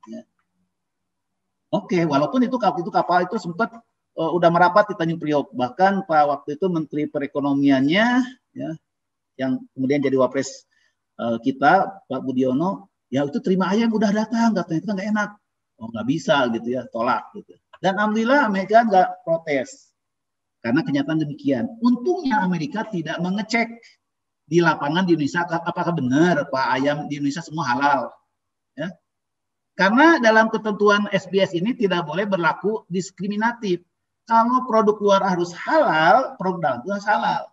Ya. Oke, walaupun itu kapal itu sempat udah merapat di Tanjung Priok. Bahkan waktu itu Menteri Perekonomiannya, ya, yang kemudian jadi wapres kita, Pak Budiono, ya itu terima aja yang udah datang, katanya kita nggak enak. Oh, nggak bisa gitu ya, tolak gitu. Dan alhamdulillah Amerika nggak protes. Karena kenyataan demikian. Untungnya Amerika tidak mengecek di lapangan di Indonesia apakah benar Pak ayam di Indonesia semua halal. Ya. Karena dalam ketentuan SBS ini tidak boleh berlaku diskriminatif. Kalau produk luar harus halal, produk dalam itu harus halal.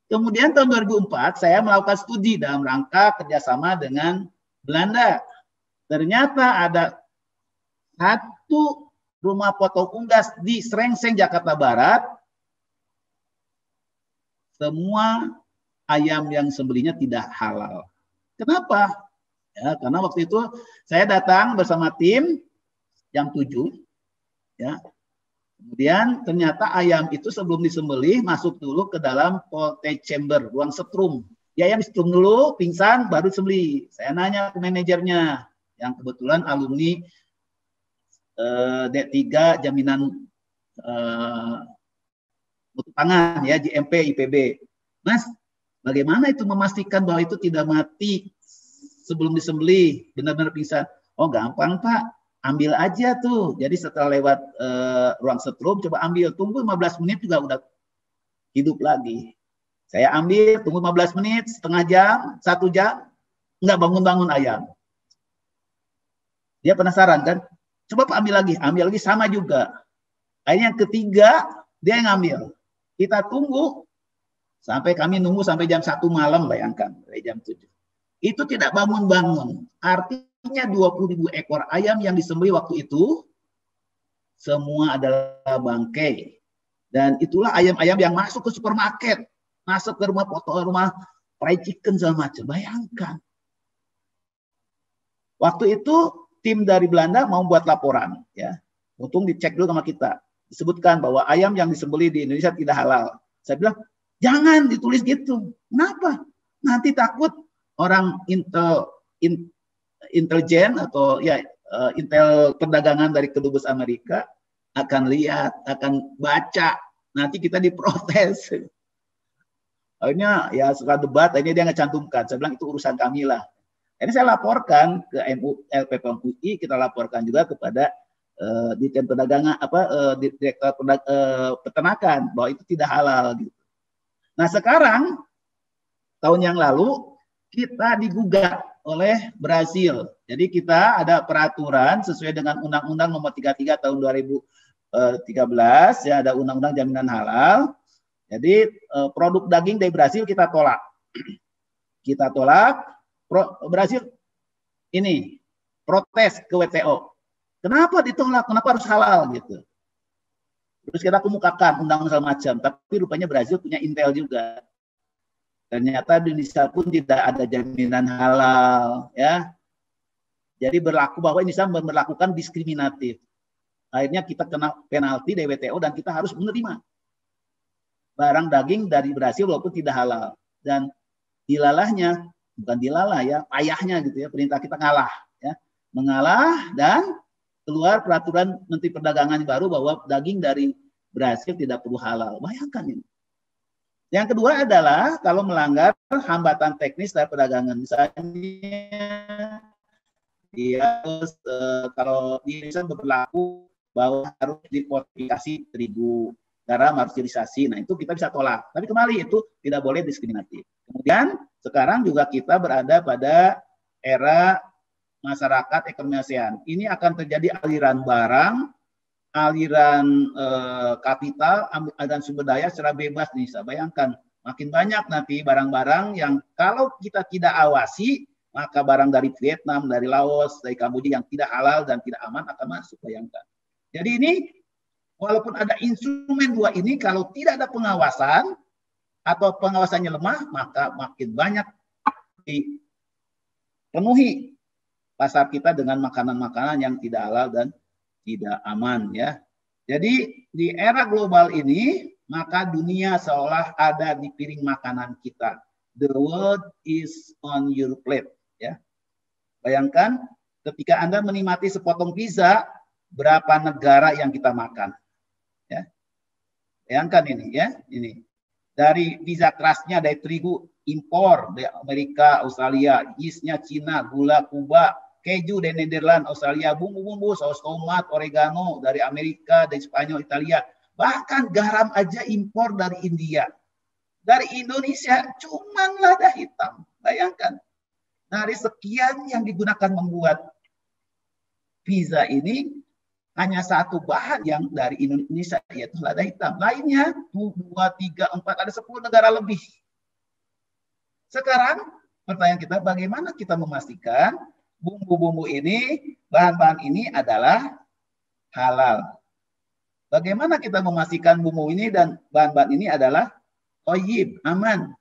Kemudian tahun 2004 saya melakukan studi dalam rangka kerjasama dengan Belanda. Ternyata ada satu rumah potong unggas di Srengseng, Jakarta Barat. Semua ayam yang sembelihnya tidak halal. Kenapa? Ya, karena waktu itu saya datang bersama tim jam 7. Ya. Kemudian ternyata ayam itu sebelum disembelih masuk dulu ke dalam poultry chamber, ruang setrum. Ya, yang setrum dulu, pingsan, baru sembelih. Saya nanya ke manajernya, yang kebetulan alumni D3 jaminan mutu pangan ya, JMP IPB. Mas, bagaimana itu memastikan bahwa itu tidak mati sebelum disembelih, benar-benar pingsan? Oh, gampang Pak, ambil aja tuh. Jadi setelah lewat ruang setrum, coba ambil, tunggu 15 menit juga udah hidup lagi. Saya ambil, tunggu 15 menit, setengah jam, 1 jam, nggak bangun-bangun ayam. Dia penasaran kan? Coba Pak ambil lagi sama juga. Akhirnya yang ketiga, dia yang ngambil. Kita tunggu, sampai kami nunggu sampai jam 1 malam, bayangkan, dari jam 7. Itu tidak bangun-bangun. Artinya 20.000 ekor ayam yang disembelih waktu itu, semua adalah bangkai. Dan itulah ayam-ayam yang masuk ke supermarket, masuk ke rumah potong, rumah fried chicken segala macam. Bayangkan. Waktu itu tim dari Belanda mau buat laporan, ya. Untung dicek dulu sama kita. Disebutkan bahwa ayam yang disembelih di Indonesia tidak halal. Saya bilang, jangan ditulis gitu. Kenapa? Nanti takut orang intelijen atau ya intel perdagangan dari kedubes Amerika akan lihat, akan baca. Nanti kita diprotes. Akhirnya ya setelah debat, akhirnya dia ngecantumkan. Saya bilang itu urusan kami lah. Ini saya laporkan ke LPPOM UI, kita laporkan juga kepada Dirjen Perdagangan, Direktur Peternakan bahwa itu tidak halal. Gitu. Nah sekarang tahun yang lalu kita digugat oleh Brasil. Jadi kita ada peraturan sesuai dengan Undang-Undang Nomor 33 Tahun 2013, ya ada Undang-Undang Jaminan Halal. Jadi produk daging dari Brasil kita tolak. Kita tolak. Brasil ini protes ke WTO. Kenapa ditolak? Kenapa harus halal gitu? Terus kita kemukakan undang-undang macam, tapi rupanya Brasil punya intel juga. Ternyata di Indonesia pun tidak ada jaminan halal, ya. Jadi berlaku bahwa Indonesia memperlakukan diskriminatif. Akhirnya kita kena penalti dari WTO dan kita harus menerima barang daging dari Brasil walaupun tidak halal. Dan dilalahnya, bukan dilalah ya, payahnya gitu ya, perintah kita ngalah, ya, mengalah dan keluar peraturan Menteri Perdagangan baru bahwa daging dari Brasil tidak perlu halal. Bayangkan ini. Yang kedua adalah kalau melanggar hambatan teknis dari perdagangan, misalnya dia kalau di Indonesia berlaku bahwa harus difortifikasi terigu, garam harus dirisasi. Nah, itu kita bisa tolak. Tapi kembali itu tidak boleh diskriminatif. Kemudian sekarang juga kita berada pada era masyarakat ekonomi ASEAN. Ini akan terjadi aliran barang, aliran kapital, aliran sumber daya secara bebas nih. Saya bayangkan makin banyak nanti barang-barang yang kalau kita tidak awasi, maka barang dari Vietnam, dari Laos, dari Kamboja yang tidak halal dan tidak aman akan masuk. Bayangkan. Jadi ini walaupun ada instrumen dua ini, kalau tidak ada pengawasan atau pengawasannya lemah, maka makin banyak dipenuhi pasar kita dengan makanan-makanan yang tidak halal dan tidak aman, ya. Jadi di era global ini, maka dunia seolah ada di piring makanan kita. The world is on your plate, ya. Bayangkan ketika Anda menikmati sepotong pizza, berapa negara yang kita makan, ya. Bayangkan ini, ya, ini dari pizza crust-nya dari terigu impor dari Amerika, Australia, yeast-nya Cina, gula Kuba, keju dari Nederland, Australia, bumbu-bumbu, saus tomat, oregano dari Amerika, dari Spanyol, Italia, bahkan garam aja impor dari India. Dari Indonesia cuma lada hitam. Bayangkan, dari sekian yang digunakan membuat pizza ini, hanya satu bahan yang dari Indonesia, yaitu lada hitam. Lainnya 2, 3, 4, ada 10 negara lebih. Sekarang pertanyaan kita, bagaimana kita memastikan bumbu-bumbu ini, bahan-bahan ini adalah halal. Bagaimana kita memastikan bumbu ini dan bahan-bahan ini adalah thayyib, aman.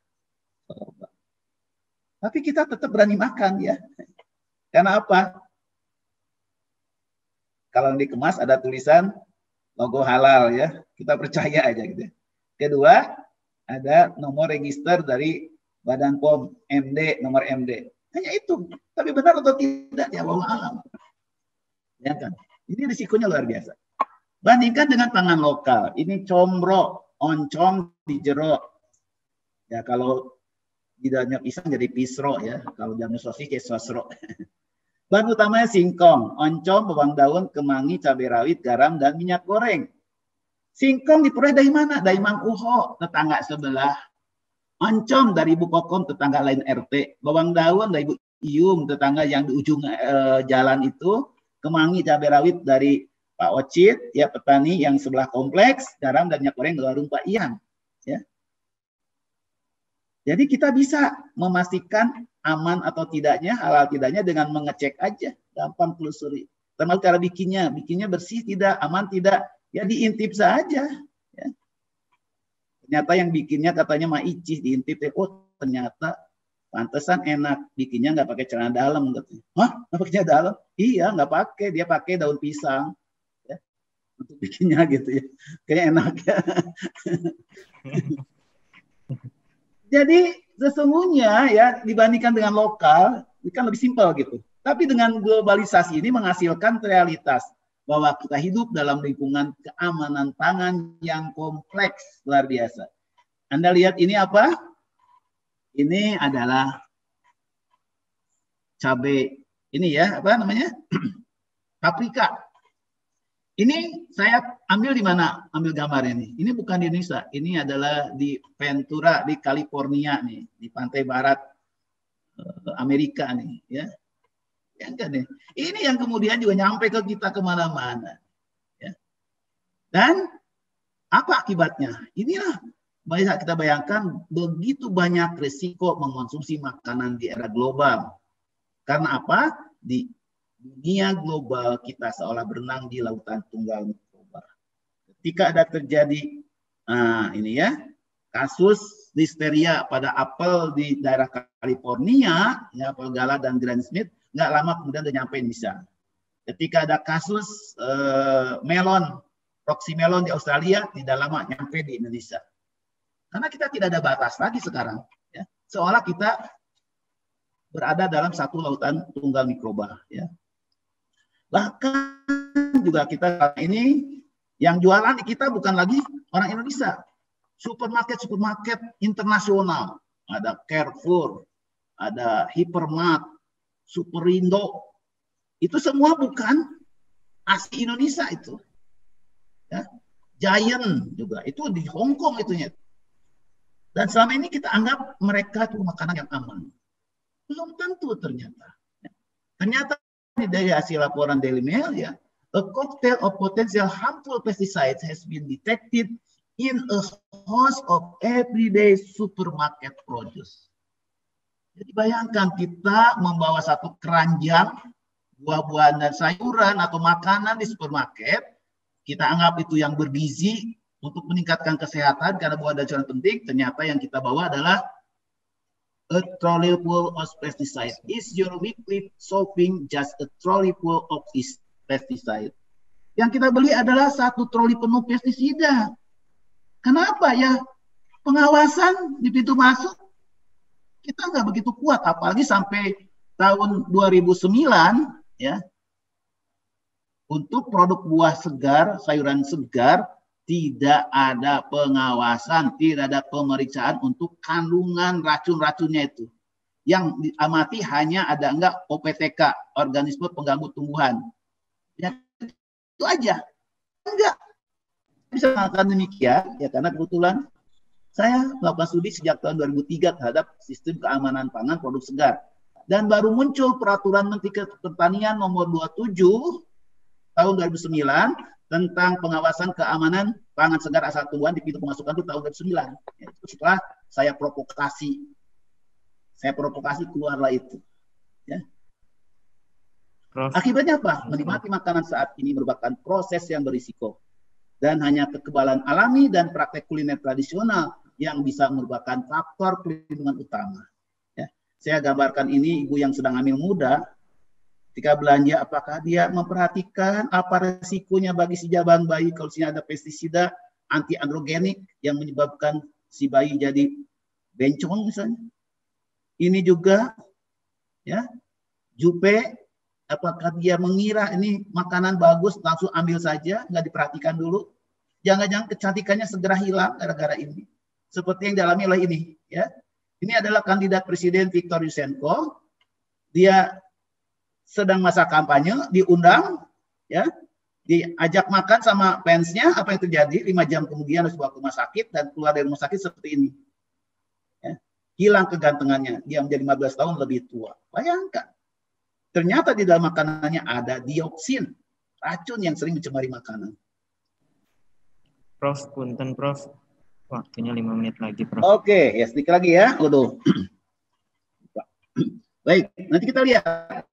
Tapi kita tetap berani makan ya. Karena apa? Kalau dikemas ada tulisan logo halal ya. Kita percaya aja gitu. Kedua, ada nomor register dari Badan POM, MD, nomor MD. Hanya itu. Tapi benar atau tidak ya wallahu alam. Ya kan? Ini risikonya luar biasa. Bandingkan dengan pangan lokal. Ini combro, oncom di jero. Ya kalau tidak pisang jadi pisro ya. Kalau jamnya sosis kayak sosro. Bahan utamanya singkong, oncom, bawang daun, kemangi, cabai rawit, garam, dan minyak goreng. Singkong diperoleh dari mana? Dari Mang Uho, tetangga sebelah. Oncom dari Ibu Kokom, tetangga lain RT. Bawang daun dari Ibu Iyum, tetangga yang di ujung jalan itu. Kemangi, cabai rawit dari Pak Ocit, ya petani yang sebelah kompleks. Garam dan minyak goreng dari warung Pak Ian. Ya. Jadi kita bisa memastikan aman atau tidaknya, halal tidaknya dengan mengecek aja, gampang telusuri. Termasuk cara bikinnya bersih tidak, aman tidak, ya diintip saja. Ya. Ternyata yang bikinnya katanya Maici, diintip, oh ternyata pantesan enak, bikinnya nggak pakai celana dalam. Hah, nggak pakai celana dalam? Iya, nggak pakai, dia pakai daun pisang. Ya. Untuk bikinnya gitu ya, kayak enak ya. Jadi sesungguhnya ya dibandingkan dengan lokal, ini kan lebih simpel gitu. Tapi dengan globalisasi ini menghasilkan realitas bahwa kita hidup dalam lingkungan keamanan pangan yang kompleks luar biasa. Anda lihat ini apa? Ini adalah cabai. Ini ya, apa namanya? Paprika. Ini saya ambil di mana? Ambil gambar ini. Ini bukan di Indonesia. Ini adalah di Ventura di California nih, di pantai barat Amerika nih, ya. Yang kan nih. Ini yang kemudian juga nyampe ke kita kemana-mana. Ya. Dan apa akibatnya? Inilah banyak kita bayangkan begitu banyak risiko mengkonsumsi makanan di era global. Karena apa? Di dunia global kita seolah berenang di lautan tunggal mikroba. Ketika ada terjadi ini ya kasus listeria pada apel di daerah California, ya apel gala dan Granny Smith, nggak lama kemudian udah nyampe Indonesia. Ketika ada kasus melon, Roxy melon di Australia, tidak lama nyampe di Indonesia. Karena kita tidak ada batas lagi sekarang, ya. Seolah kita berada dalam satu lautan tunggal mikroba, ya. Bahkan juga kita ini yang jualan kita bukan lagi orang Indonesia. Supermarket internasional. Ada Carrefour, ada Hypermart, Superindo. Itu semua bukan asli Indonesia itu. Ya. Giant juga. Itu di Hong Kong itunya. Dan selama ini kita anggap mereka itu makanan yang aman. Belum tentu ternyata. Ternyata dari hasil laporan Daily Mail ya, a cocktail of potential harmful pesticides has been detected in a host of everyday supermarket produce. Jadi bayangkan kita membawa satu keranjang buah-buahan dan sayuran atau makanan di supermarket, kita anggap itu yang bergizi untuk meningkatkan kesehatan karena buah dan sayuran penting, ternyata yang kita bawa adalah a trolley full of pesticide. Is your weekly shopping just a trolley full of pesticide? Yang kita beli adalah satu troli penuh pestisida. Kenapa ya? Pengawasan di pintu masuk kita nggak begitu kuat, apalagi sampai tahun 2009 ya. Untuk produk buah segar, sayuran segar tidak ada pengawasan, tidak ada pemeriksaan untuk kandungan racun-racunnya itu. Yang diamati hanya ada enggak OPTK, organisme pengganggu tumbuhan. Ya, itu aja. Enggak. Bisa mengatakan demikian, ya karena kebetulan saya melakukan studi sejak tahun 2003 terhadap sistem keamanan pangan produk segar. Dan baru muncul peraturan Menteri Pertanian nomor 27 tahun 2009 tentang pengawasan keamanan pangan segar asal tumbuhan di pintu pemasukan itu tahun 2009. Ya, itu setelah saya provokasi keluarlah itu. Ya. Prof. Akibatnya apa? Menikmati makanan saat ini merupakan proses yang berisiko. Dan hanya kekebalan alami dan praktek kuliner tradisional yang bisa merupakan faktor perlindungan utama. Ya. Saya gambarkan ini ibu yang sedang hamil muda, ketika belanja apakah dia memperhatikan apa resikonya bagi si jaban bayi kalau ada pestisida anti androgenik yang menyebabkan si bayi jadi bencong misalnya. Ini juga ya, jupe, apakah dia mengira ini makanan bagus langsung ambil saja, nggak diperhatikan dulu. Jangan-jangan kecantikannya segera hilang gara-gara ini. Seperti yang dialami oleh ini. Ya. Ini adalah kandidat presiden Viktor Yushchenko. Dia sedang masa kampanye, diundang, ya, diajak makan sama fansnya, apa yang terjadi? 5 jam kemudian harus dibawa ke rumah sakit dan keluar dari rumah sakit seperti ini. Ya. Hilang kegantengannya, dia menjadi 15 tahun lebih tua. Bayangkan. Ternyata di dalam makanannya ada dioksin, racun yang sering mencemari makanan. Prof, punten Prof. Waktunya 5 menit lagi, Prof. Oke, ya sedikit lagi ya. Waduh. Baik, nanti kita lihat.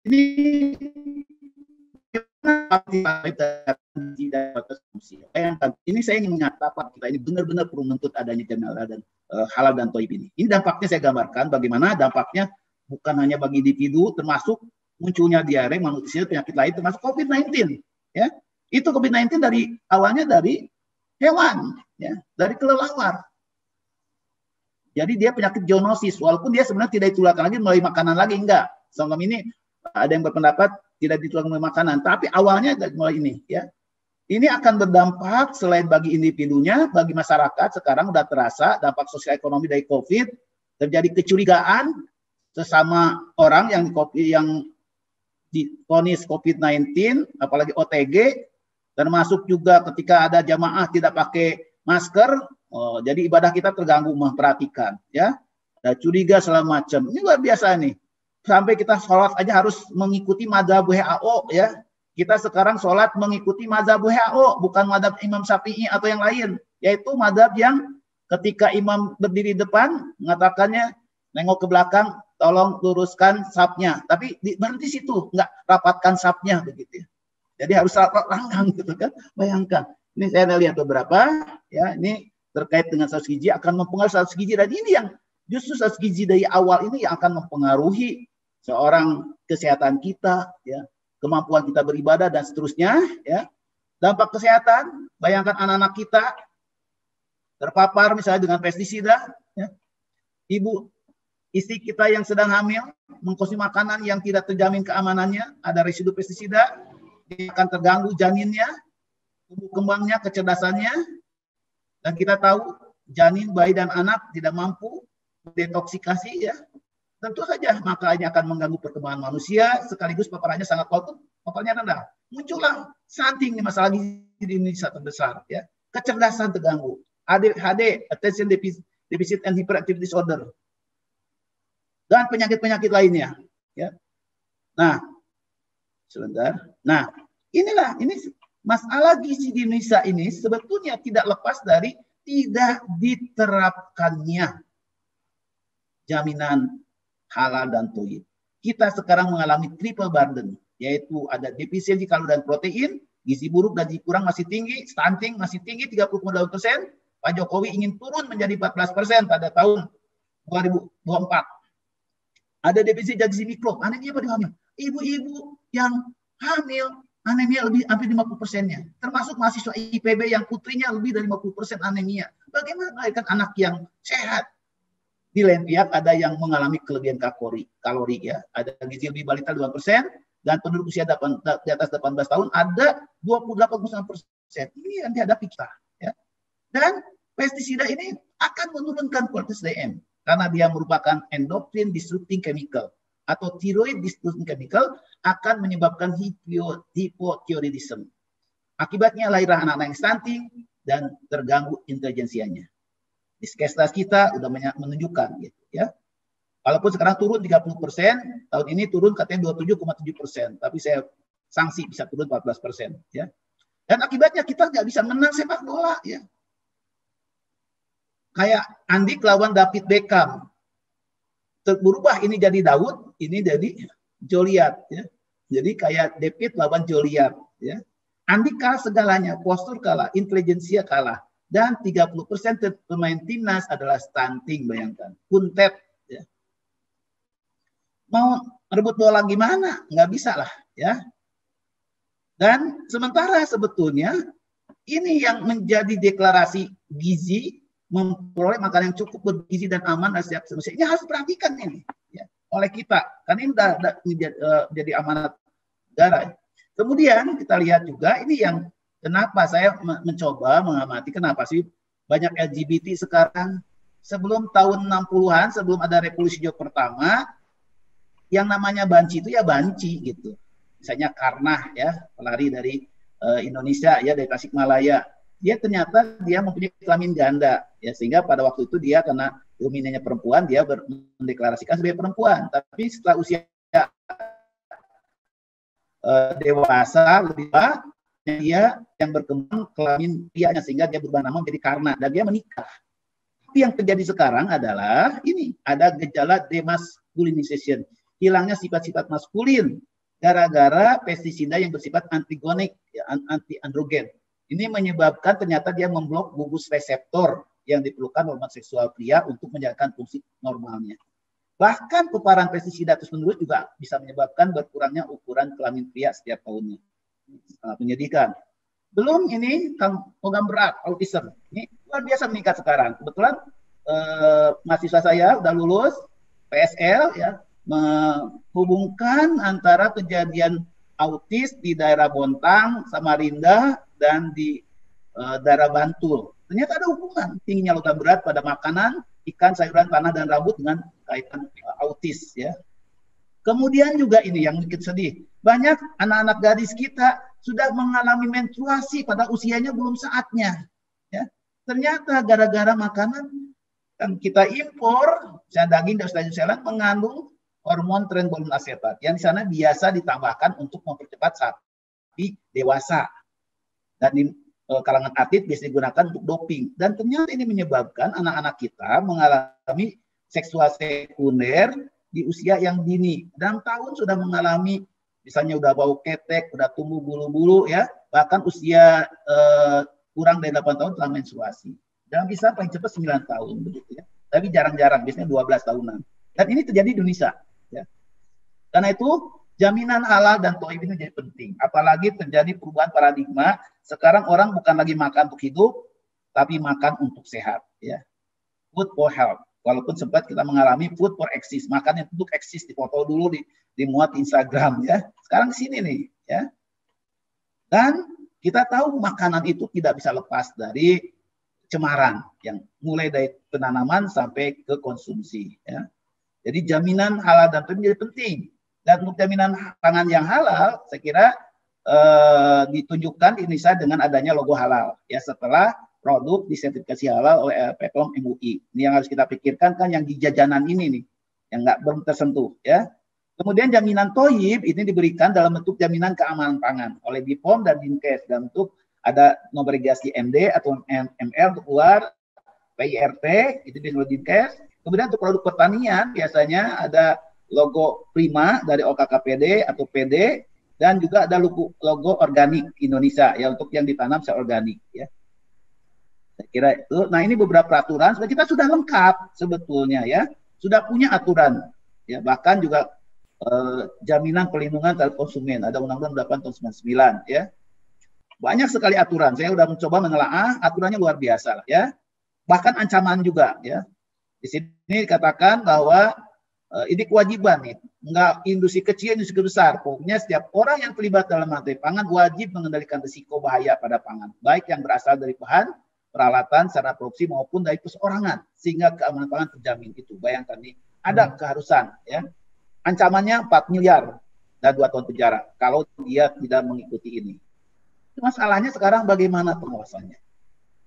Ini ini saya ingin menyatakan kita ini benar-benar perlu menuntut adanya jamiah dan halal dan thayyib ini. Ini dampaknya saya gambarkan bagaimana dampaknya bukan hanya bagi individu, termasuk munculnya diare, manusia, penyakit lain, termasuk COVID-19. Ya, itu COVID-19 dari awalnya dari hewan, ya, dari kelelawar. Jadi dia penyakit zoonosis, walaupun dia sebenarnya tidak ditularkan lagi melalui makanan lagi, enggak. Selama ini ada yang berpendapat tidak ditularkan melalui makanan, tapi awalnya mulai ini, ya. Ini akan berdampak selain bagi individunya, bagi masyarakat sekarang sudah terasa dampak sosial ekonomi dari COVID, terjadi kecurigaan sesama orang yang divonis COVID-19, apalagi OTG, termasuk juga ketika ada jamaah tidak pakai masker, jadi ibadah kita terganggu memperhatikan, ya. Ada curiga segala macam. Ini luar biasa nih. Sampai kita sholat aja harus mengikuti mazhab WHO, ya. Kita sekarang sholat mengikuti mazhab WHO, bukan mazhab Imam Syafi'i atau yang lain, yaitu mazhab yang ketika imam berdiri depan mengatakannya nengok ke belakang, tolong luruskan sapnya. Tapi berhenti situ, nggak rapatkan sapnya begitu. Jadi harus rapat langgang gitu kan. Bayangkan. Ini saya lihat beberapa, ya, ini terkait dengan 100 gizi akan mempengaruhi 100 gizi, dan ini yang justru 100 gizi dari awal ini yang akan mempengaruhi seorang kesehatan kita, ya, kemampuan kita beribadah dan seterusnya, ya. Dampak kesehatan, bayangkan anak-anak kita terpapar misalnya dengan pestisida, ya. Istri kita yang sedang hamil mengkonsumsi makanan yang tidak terjamin keamanannya, ada residu pestisida, dia akan terganggu janinnya, tumbuh kembangnya, kecerdasannya, dan kita tahu janin, bayi dan anak tidak mampu detoksifikasi, ya. Tentu saja makanya akan mengganggu perkembangan manusia, sekaligus paparannya sangat fatal, paparannya rendah. Muncullah stunting, masalah gizi di Indonesia terbesar, ya. Kecerdasan terganggu, ADHD, attention deficit and hyperactivity disorder, dan penyakit-penyakit lainnya, ya. Nah, sebentar. Nah, ini masalah gizi di Indonesia ini sebetulnya tidak lepas dari tidak diterapkannya jaminan halal dan thayyib. Kita sekarang mengalami triple burden, yaitu ada defisiensi kalori dan protein, gizi buruk dan gizi kurang masih tinggi, stunting masih tinggi 30,2%. Pak Jokowi ingin turun menjadi 14% pada tahun 2024. Ada defisit gizi mikro, anemia pada hamil. Ibu-ibu yang hamil anemia lebih hampir 50%-nya. Termasuk mahasiswa IPB yang putrinya lebih dari 50% anemia. Bagaimana melahirkan anak yang sehat? Di lain pihak ada yang mengalami kelebihan kalori, ya. Ada gizi lebih balita 2%, dan penduduk usia di atas 18 tahun ada 28,9%. Ini yang dihadapi kita, ya. Dan pestisida ini akan menurunkan kualitas SDM karena dia merupakan endocrine disrupting chemical atau thyroid disrupting chemical, akan menyebabkan hypothyroidism. Akibatnya lahirlah anak-anak yang stunting dan terganggu intelijensianya. Diskestas kita sudah menunjukkan, gitu, ya. Walaupun sekarang turun 30%, tahun ini turun katanya 27,7%, tapi saya sanksi bisa turun 14%, ya. Dan akibatnya kita nggak bisa menang sepak bola, ya. Kayak Andik lawan David Beckham. Berubah ini jadi Daud, ini jadi Goliat, ya. Jadi kayak David lawan Goliat, ya. Andi kalah segalanya, postur kalah, intelijensia kalah, dan 30% pemain timnas adalah stunting, bayangkan. Kuntet, ya. Mau rebut bola gimana? Nggak bisa lah, ya. Dan sementara sebetulnya ini yang menjadi deklarasi gizi, memperoleh makanan yang cukup bergizi dan aman dan sehat. Ini harus diperhatikan ini, ya, oleh kita. Karena ini jadi amanat negara. Kemudian kita lihat juga ini yang kenapa saya mencoba mengamati kenapa sih banyak LGBT sekarang. Sebelum tahun 60-an, sebelum ada revolusi hijau pertama, yang namanya banci itu ya banci gitu. Misalnya Karnah, ya, pelari dari Indonesia, ya, dari Tasikmalaya. Dia ternyata dia mempunyai kelamin ganda, ya, sehingga pada waktu itu dia karena dominannya perempuan, dia mendeklarasikan sebagai perempuan. Tapi setelah usia dewasa lebih tua, dia yang berkembang kelamin prianya sehingga dia berubah nama menjadi Karna dan dia menikah. Tapi yang terjadi sekarang adalah ini ada gejala demasculinization, hilangnya sifat-sifat maskulin gara-gara pestisida yang bersifat antigonik, ya, anti-androgen. Ini menyebabkan ternyata dia memblok gugus reseptor yang diperlukan hormon seksual pria untuk menjalankan fungsi normalnya. Bahkan paparan pestisida terus-menerus juga bisa menyebabkan berkurangnya ukuran kelamin pria setiap tahunnya. Sangat menyedihkan. Belum ini program berat, autism. Ini luar biasa meningkat sekarang. Kebetulan mahasiswa saya udah lulus PSL, ya, menghubungkan antara kejadian autis di daerah Bontang, Samarinda, dan di daerah Bantul. Ternyata ada hubungan tingginya logam berat pada makanan, ikan, sayuran, tanah, dan rambut dengan kaitan autis, ya. Kemudian juga ini yang bikin sedih, banyak anak-anak gadis kita sudah mengalami menstruasi pada usianya belum saatnya, ya. Ternyata gara-gara makanan yang kita impor, misalnya daging dan sayuran mengandung hormon trenbolon asetat yang di sana biasa ditambahkan untuk mempercepat sapi dewasa, dan di kalangan atlet biasa digunakan untuk doping. Dan ternyata ini menyebabkan anak-anak kita mengalami seksual sekunder di usia yang dini. 6 tahun sudah mengalami, misalnya udah bau ketek, udah tumbuh bulu-bulu, ya, bahkan usia kurang dari 8 tahun telah menstruasi. Dan bisa paling cepat 9 tahun, begitu, ya. Tapi jarang-jarang, biasanya 12 tahunan. Dan ini terjadi di Indonesia, ya. Karena itu jaminan halal dan thayyib ini jadi penting. Apalagi terjadi perubahan paradigma. Sekarang orang bukan lagi makan untuk hidup, tapi makan untuk sehat, ya. Food for health. Walaupun sempat kita mengalami food for exist, makan yang untuk eksis, dipoto dulu, dimuat di Instagram, ya. Sekarang di sini nih, ya. Dan kita tahu makanan itu tidak bisa lepas dari cemaran yang mulai dari penanaman sampai ke konsumsi, ya. Jadi jaminan halal dan thayyib menjadi penting. Dan untuk jaminan pangan yang halal, saya kira ditunjukkan di Indonesia dengan adanya logo halal, ya, setelah produk disertifikasi halal oleh PPOM MUI. Ini yang harus kita pikirkan, kan yang di jajanan ini nih, yang belum tersentuh, ya. Kemudian jaminan thayyib ini diberikan dalam bentuk jaminan keamanan pangan oleh BPOM dan Dinkes dalam bentuk ada nomor registrasi MD atau ML untuk keluar, PIRT itu di Dinkes. Kemudian untuk produk pertanian biasanya ada logo Prima dari OKKPD atau PD, dan juga ada logo organik Indonesia, ya, untuk yang ditanam secara organik, ya. Saya kira itu. Nah, ini beberapa peraturan kita sudah lengkap sebetulnya, ya. Sudah punya aturan, ya, bahkan juga jaminan perlindungan terhadap konsumen. Ada Undang-Undang 8 tahun 99, ya. Banyak sekali aturan. Saya sudah mencoba menelaah, aturannya luar biasa, ya. Bahkan ancaman juga, ya. Di sini dikatakan bahwa ini kewajiban nih, enggak industri kecil, industri besar. Pokoknya setiap orang yang terlibat dalam rantai pangan wajib mengendalikan risiko bahaya pada pangan, baik yang berasal dari bahan, peralatan, sarana produksi maupun dari perseorangan, sehingga keamanan pangan terjamin. Itu bayangkan nih, ada keharusan, ya. Ancamannya 4 miliar dan 2 tahun penjara kalau dia tidak mengikuti ini. Masalahnya sekarang bagaimana pengawasannya?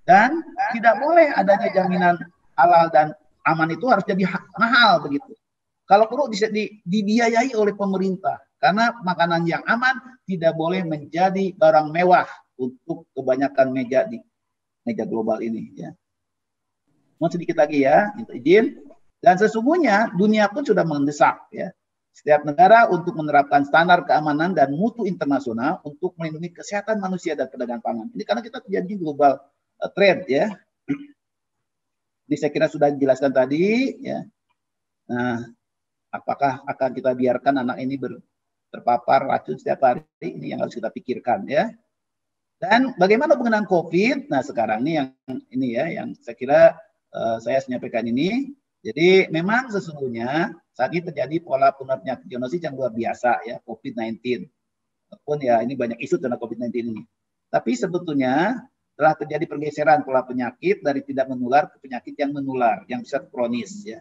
Dan tidak boleh adanya jaminan halal dan aman itu harus jadi mahal begitu. Kalau perlu dibiayai oleh pemerintah, karena makanan yang aman tidak boleh menjadi barang mewah untuk kebanyakan meja di meja global ini, ya. Mau sedikit lagi, ya, izin. Dan sesungguhnya dunia pun sudah mendesak, ya. setiap negara untuk menerapkan standar keamanan dan mutu internasional untuk melindungi kesehatan manusia dan pedagang pangan. Ini karena kita terjadi global trade ya. Ini saya kira sudah dijelaskan tadi ya. Nah, apakah akan kita biarkan anak ini terpapar racun setiap hari? Ini yang harus kita pikirkan ya. Dan bagaimana hubungan COVID? Nah, sekarang ini yang saya kira saya menyampaikan ini. Jadi memang sesungguhnya saat ini terjadi pola penyakit zoonosis yang luar biasa ya, COVID-19. Walaupun ya ini banyak isu tentang COVID-19 ini. Tapi sebetulnya telah terjadi pergeseran pola penyakit dari tidak menular ke penyakit yang menular, yang bisa kronis ya.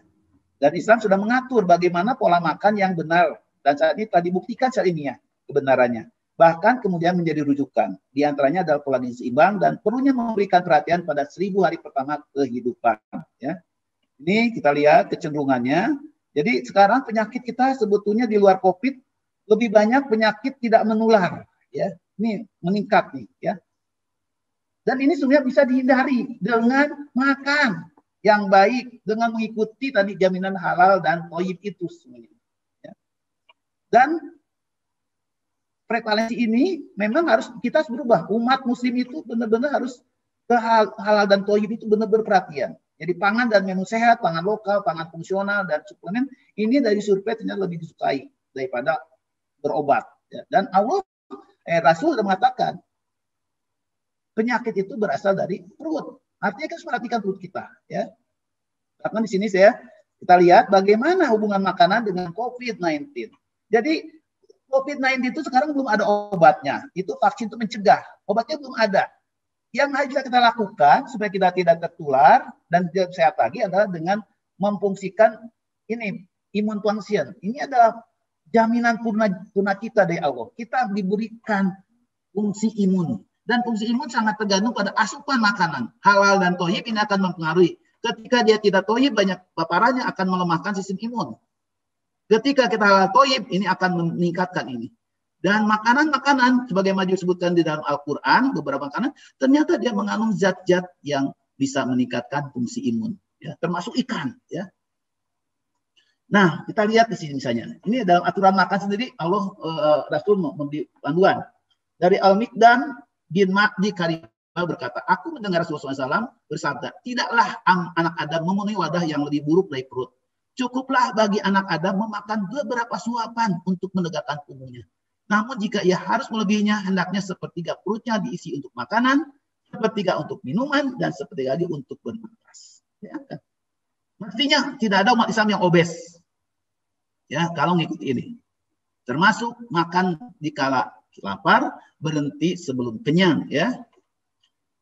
Dan Islam sudah mengatur bagaimana pola makan yang benar dan saat ini telah dibuktikan secara ilmiah kebenarannya. Bahkan kemudian menjadi rujukan. Di antaranya adalah pola gizi seimbang dan perlunya memberikan perhatian pada 1000 hari pertama kehidupan ya. Ini kita lihat kecenderungannya. Jadi sekarang penyakit kita sebetulnya di luar COVID lebih banyak penyakit tidak menular ya. Ini meningkat nih ya. Dan ini sebenarnya bisa dihindari dengan makan yang baik, dengan mengikuti tadi jaminan halal dan thayyib itu semuanya. Ya. Dan prevalensi ini memang harus kita berubah. Umat muslim itu benar-benar harus ke halal dan thayyib itu benar-benar perhatian. Jadi pangan dan menu sehat, pangan lokal, pangan fungsional, dan suplemen ini dari survei ternyata lebih disukai daripada berobat. Ya. Dan Rasul sudah mengatakan penyakit itu berasal dari perut. Artinya kita harus perhatikan perut kita. Ya. Karena di sini kita lihat bagaimana hubungan makanan dengan COVID-19. Jadi COVID-19 itu sekarang belum ada obatnya. Itu vaksin untuk mencegah. Obatnya belum ada. Yang harus kita lakukan supaya kita tidak tertular dan tidak sehat lagi adalah dengan memfungsikan ini imun function. Ini adalah jaminan purna kita dari Allah. Kita diberikan fungsi imun dan fungsi imun sangat tergantung pada asupan makanan. Halal dan thayyib ini akan mempengaruhi. Ketika dia tidak thayyib, banyak paparannya akan melemahkan sistem imun. Ketika kita halal thayyib, ini akan meningkatkan ini. Dan makanan-makanan, sebagaimana disebutkan di dalam Al-Quran, beberapa makanan, ternyata dia mengandung zat-zat yang bisa meningkatkan fungsi imun. Ya, termasuk ikan. Ya. Nah, kita lihat di sini misalnya. Ini dalam aturan makan sendiri, Rasul memberi panduan. Dari Al-Miqdam bin Ma'di Karibah berkata, aku mendengar Rasulullah SAW bersabda, tidaklah anak Adam memenuhi wadah yang lebih buruk dari perut. Cukuplah bagi anak Adam memakan beberapa suapan untuk menegakkan punggungnya. Namun jika ia harus melebihinya, hendaknya sepertiga perutnya diisi untuk makanan, sepertiga untuk minuman, dan sepertiga lagi untuk bernafas. Ya, kan? Mestinya tidak ada umat Islam yang obes. Ya, kalau ngikut ini. Termasuk makan di kala lapar, berhenti sebelum kenyang. Ya.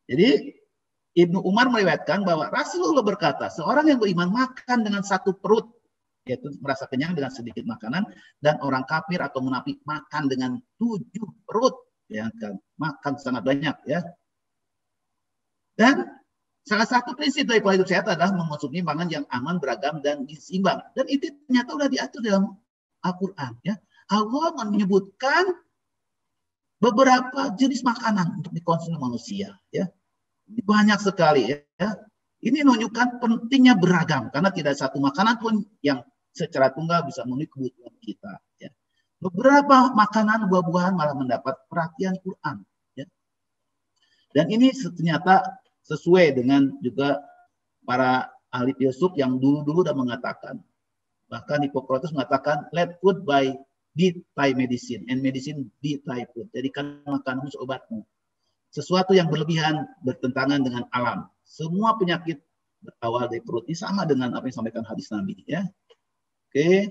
Jadi Ibnu Umar meriwayatkan bahwa Rasulullah berkata, seorang yang beriman makan dengan satu perut, yaitu merasa kenyang dengan sedikit makanan, dan orang kafir atau munafik makan dengan 7 perut, ya kan, makan sangat banyak, ya. Dan salah satu prinsip dari pola hidup sehat adalah mengonsumsi pangan yang aman, beragam, dan seimbang. Dan itu ternyata sudah diatur dalam Al-Quran, ya. Allah menyebutkan beberapa jenis makanan untuk dikonsumsi manusia, ya. Banyak sekali, ya. Ini menunjukkan pentingnya beragam, karena tidak satu makanan pun yang secara tunggal bisa memenuhi kebutuhan kita. Ya. Beberapa makanan buah-buahan malah mendapat perhatian Quran. Ya. Dan ini ternyata sesuai dengan juga para ahli filsuf yang dulu-dulu sudah mengatakan. Bahkan Hippocrates mengatakan, let food be thy medicine, and medicine be thy food. Jadikan makananmu obatmu. Sesuatu yang berlebihan bertentangan dengan alam. Semua penyakit berawal dari perut. Ini sama dengan apa yang disampaikan hadis Nabi. Ya. Oke.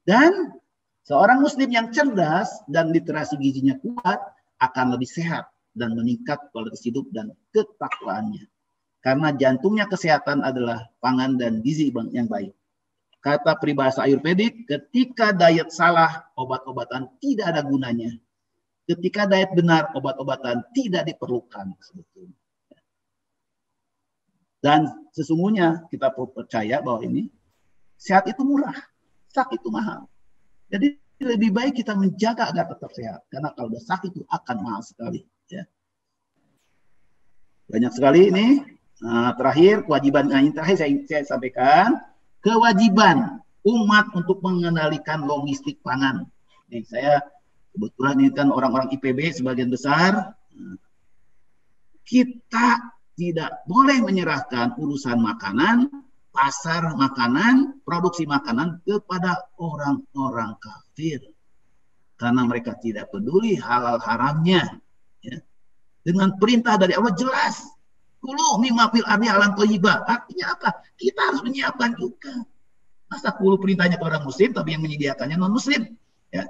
Dan seorang muslim yang cerdas dan literasi gizinya kuat akan lebih sehat dan meningkat kualitas hidup dan ketakwaannya. Karena jantungnya kesehatan adalah pangan dan gizi yang baik. Kata peribahasa Ayurvedik, ketika diet salah, obat-obatan tidak ada gunanya. Ketika diet benar, obat-obatan tidak diperlukan sebetulnya. Dan sesungguhnya kita percaya bahwa ini sehat itu murah, sakit itu mahal. Jadi lebih baik kita menjaga agar tetap sehat. Karena kalau sudah sakit itu akan mahal sekali. Ya. Banyak sekali ini. Nah, terakhir, kewajiban. Nah, ini terakhir saya sampaikan. Kewajiban umat untuk mengendalikan logistik pangan. Nih, saya kebetulan ini kan orang-orang IPB sebagian besar. Kita tidak boleh menyerahkan urusan makanan, pasar makanan, produksi makanan kepada orang-orang kafir. Karena mereka tidak peduli halal haramnya. Ya. Dengan perintah dari Allah jelas. Kulu mimma fil ardi halan thayyibah. Artinya apa? Kita harus menyiapkan juga. Masa kulu perintahnya ke orang muslim, tapi yang menyediakannya non-muslim. Ya.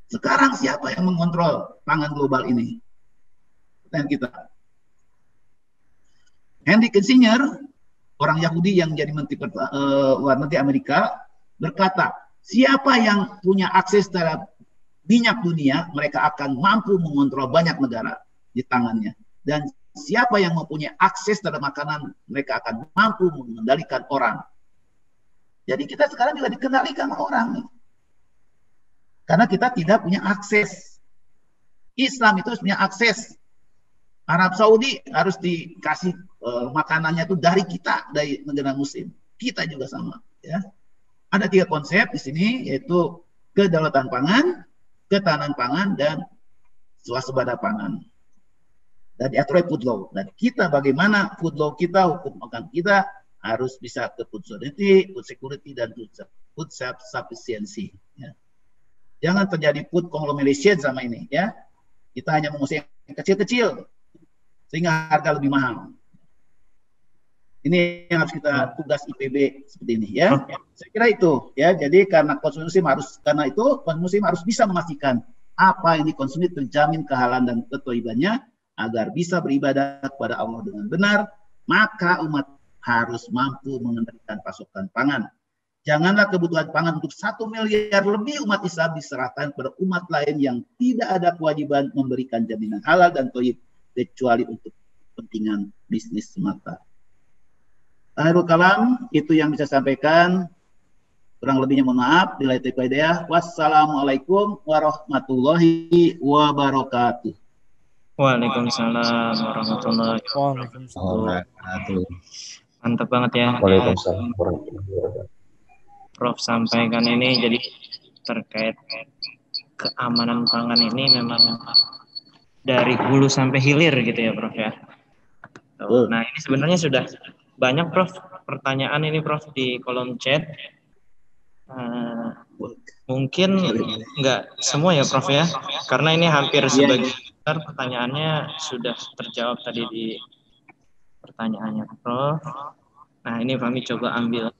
Sekarang siapa yang mengontrol pangan global ini? Pertanyaan kita. Henry Kissinger, orang Yahudi yang jadi menteri luar negeri Amerika, berkata, siapa yang punya akses terhadap minyak dunia, mereka akan mampu mengontrol banyak negara di tangannya. Dan siapa yang mempunyai akses terhadap makanan, mereka akan mampu mengendalikan orang. Jadi kita sekarang juga dikendalikan orang. Karena kita tidak punya akses. Islam itu harus punya akses. Arab Saudi harus dikasih makanannya itu dari kita, dari negara muslim. Kita juga sama. Ya. Ada 3 konsep di sini, yaitu kedaulatan pangan, ketahanan pangan, dan swasembada pangan. Dan diatur oleh food law. Dan kita bagaimana food law kita, hukum makan kita, harus bisa ke food sovereignty, food security, dan food self-sufficiency. Ya. Jangan terjadi food conglomeration sama ini. Ya. Kita hanya mengusir yang kecil-kecil, sehingga harga lebih mahal. Ini yang harus kita tugas IPB seperti ini ya. Saya kira itu ya. Jadi karena konsumsi harus bisa memastikan apa yang dikonsumsi terjamin kehalalan dan kethaibannya agar bisa beribadah kepada Allah dengan benar, maka umat harus mampu mengendalikan pasokan pangan. Janganlah kebutuhan pangan untuk 1 miliar lebih umat Islam diserahkan kepada umat lain yang tidak ada kewajiban memberikan jaminan halal dan thayyib kecuali untuk kepentingan bisnis semata. Akhirul kalam, itu yang bisa sampaikan. Kurang lebihnya mohon maaf. Bila itu hidayah. Wassalamualaikum warahmatullahi wabarakatuh. Waalaikumsalam warahmatullahi wabarakatuh. Mantap banget ya. Waalaikumsalam warahmatullahi wabarakatuh. Prof sampaikan ini jadi terkait keamanan pangan ini memang dari hulu sampai hilir gitu ya Prof ya. Nah ini sebenarnya sudah banyak Prof pertanyaan ini Prof di kolom chat. Mungkin enggak semua ya Prof ya, karena ini hampir sebagian besar pertanyaannya sudah terjawab tadi di pertanyaannya Prof. Nah ini kami coba ambil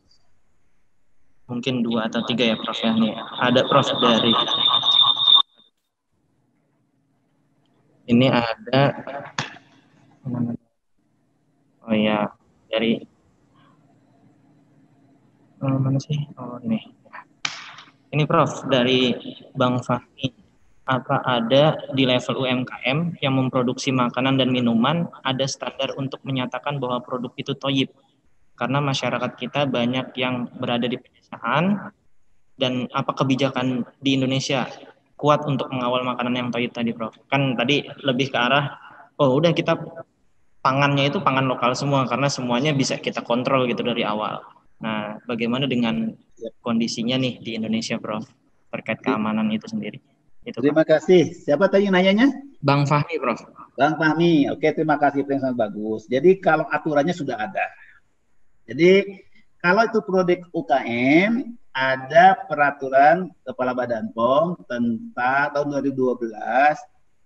mungkin 2 atau 3 ya Prof ya. Nih ada Prof dari ini ada dari mana sih? Oh ini Prof dari Bang Fahmi. Apa ada di level UMKM yang memproduksi makanan dan minuman ada standar untuk menyatakan bahwa produk itu thayyib? Karena masyarakat kita banyak yang berada di pedesaan, dan apa kebijakan di Indonesia kuat untuk mengawal makanan yang thayyib tadi Prof? Kan tadi lebih ke arah udah kita pangannya itu pangan lokal semua karena semuanya bisa kita kontrol gitu dari awal. Nah, bagaimana dengan kondisinya nih di Indonesia Prof terkait keamanan itu sendiri? Itu, terima kasih. Siapa tadi nanyanya? Bang Fahmi Prof. Bang Fahmi. Oke, terima kasih, yang sangat bagus. Jadi kalau aturannya sudah ada. Jadi kalau itu produk UKM, ada peraturan Kepala Badan POM tentang tahun 2012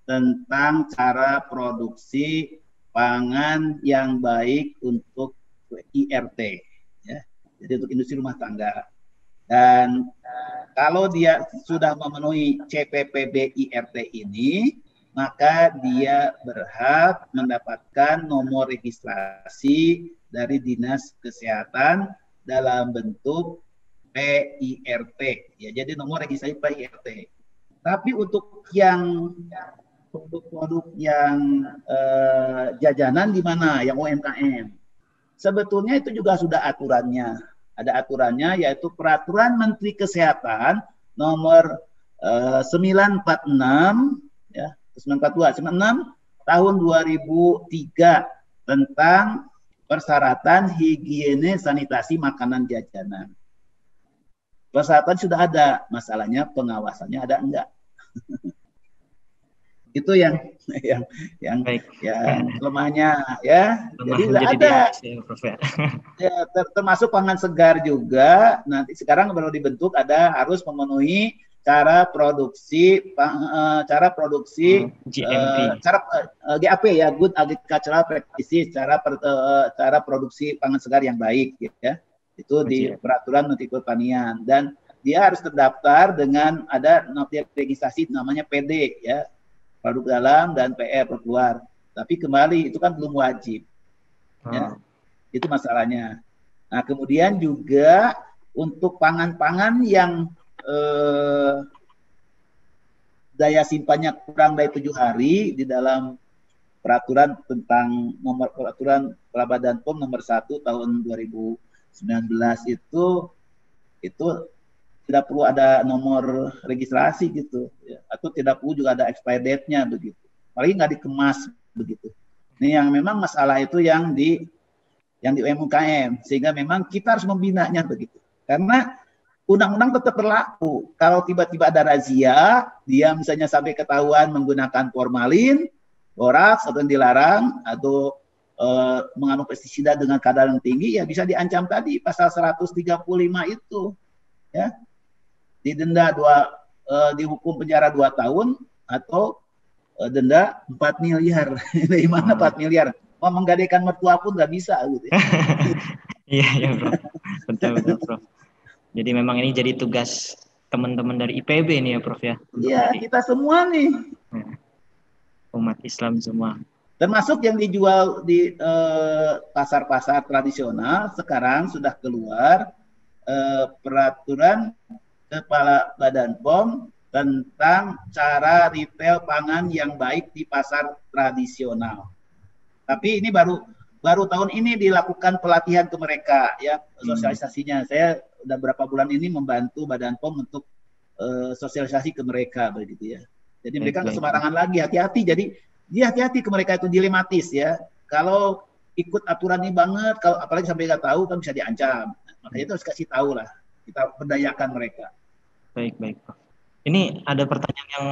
tentang cara produksi pangan yang baik untuk IRT, ya. Jadi untuk industri rumah tangga. Dan kalau dia sudah memenuhi CPPB IRT ini, maka dia berhak mendapatkan nomor registrasi dari Dinas Kesehatan dalam bentuk PIRT. Ya, jadi nomor registrasi PIRT. Tapi untuk yang produk-produk yang jajanan di mana, yang UMKM, sebetulnya itu juga sudah aturannya. Ada aturannya, yaitu Peraturan Menteri Kesehatan nomor 946 ya, 942 tahun 2003 tentang persyaratan higiene sanitasi makanan jajanan. Persyaratan sudah ada, masalahnya pengawasannya ada enggak. Itu yang Baik. lemahnya ya. Jadi udah ada. Ya, Prof, ya. Ya, termasuk pangan segar juga. Nanti sekarang baru dibentuk ada harus memenuhi cara produksi GMP. GAP ya, Good Agricultural Practices, cara produksi pangan segar yang baik ya. Itu di peraturan Menteri Pertanian, dan dia harus terdaftar dengan ada registrasi namanya PD ya, produk dalam dan PR keluar. Tapi kembali itu kan belum wajib. Ya. Itu masalahnya. Nah, kemudian juga untuk pangan-pangan yang daya simpannya kurang dari 7 hari di dalam peraturan tentang peraturan Badan POM nomor 1 tahun 2019 itu tidak perlu ada nomor registrasi gitu ya, atau tidak perlu juga ada expiry date-nya begitu. Apalagi nggak dikemas begitu. Ini yang memang masalah itu yang di UMKM, sehingga memang kita harus membinanya begitu. Karena undang-undang tetap berlaku. Kalau tiba-tiba ada razia, dia misalnya sampai ketahuan menggunakan formalin, boraks atau yang dilarang, atau mengandung pestisida dengan kadar yang tinggi, ya bisa diancam tadi pasal 135 itu, ya, didenda dihukum penjara 2 tahun atau denda 4 miliar. Dari mana 4 miliar? Mau menggadaikan mertua pun nggak bisa gitu. Iya, Prof. Betul, Prof. Jadi memang ini jadi tugas teman-teman dari IPB nih ya, Prof ya. Iya, kita semua nih. Umat Islam semua. Termasuk yang dijual di pasar-pasar tradisional, sekarang sudah keluar peraturan Kepala Badan POM tentang cara retail pangan yang baik di pasar tradisional. Tapi ini baru tahun ini dilakukan pelatihan ke mereka ya, sosialisasinya. Saya udah berapa bulan ini membantu Badan POM untuk sosialisasi ke mereka begitu ya. Jadi mereka nggak sembarangan lagi, hati-hati. Jadi dia hati-hati ke mereka, itu dilematis ya. Kalau ikut aturan ini banget, kalau apalagi sampai nggak tahu kan bisa diancam. Makanya itu harus kasih tahu lah, kita berdayakan mereka. Baik, Prof. Ini ada pertanyaan yang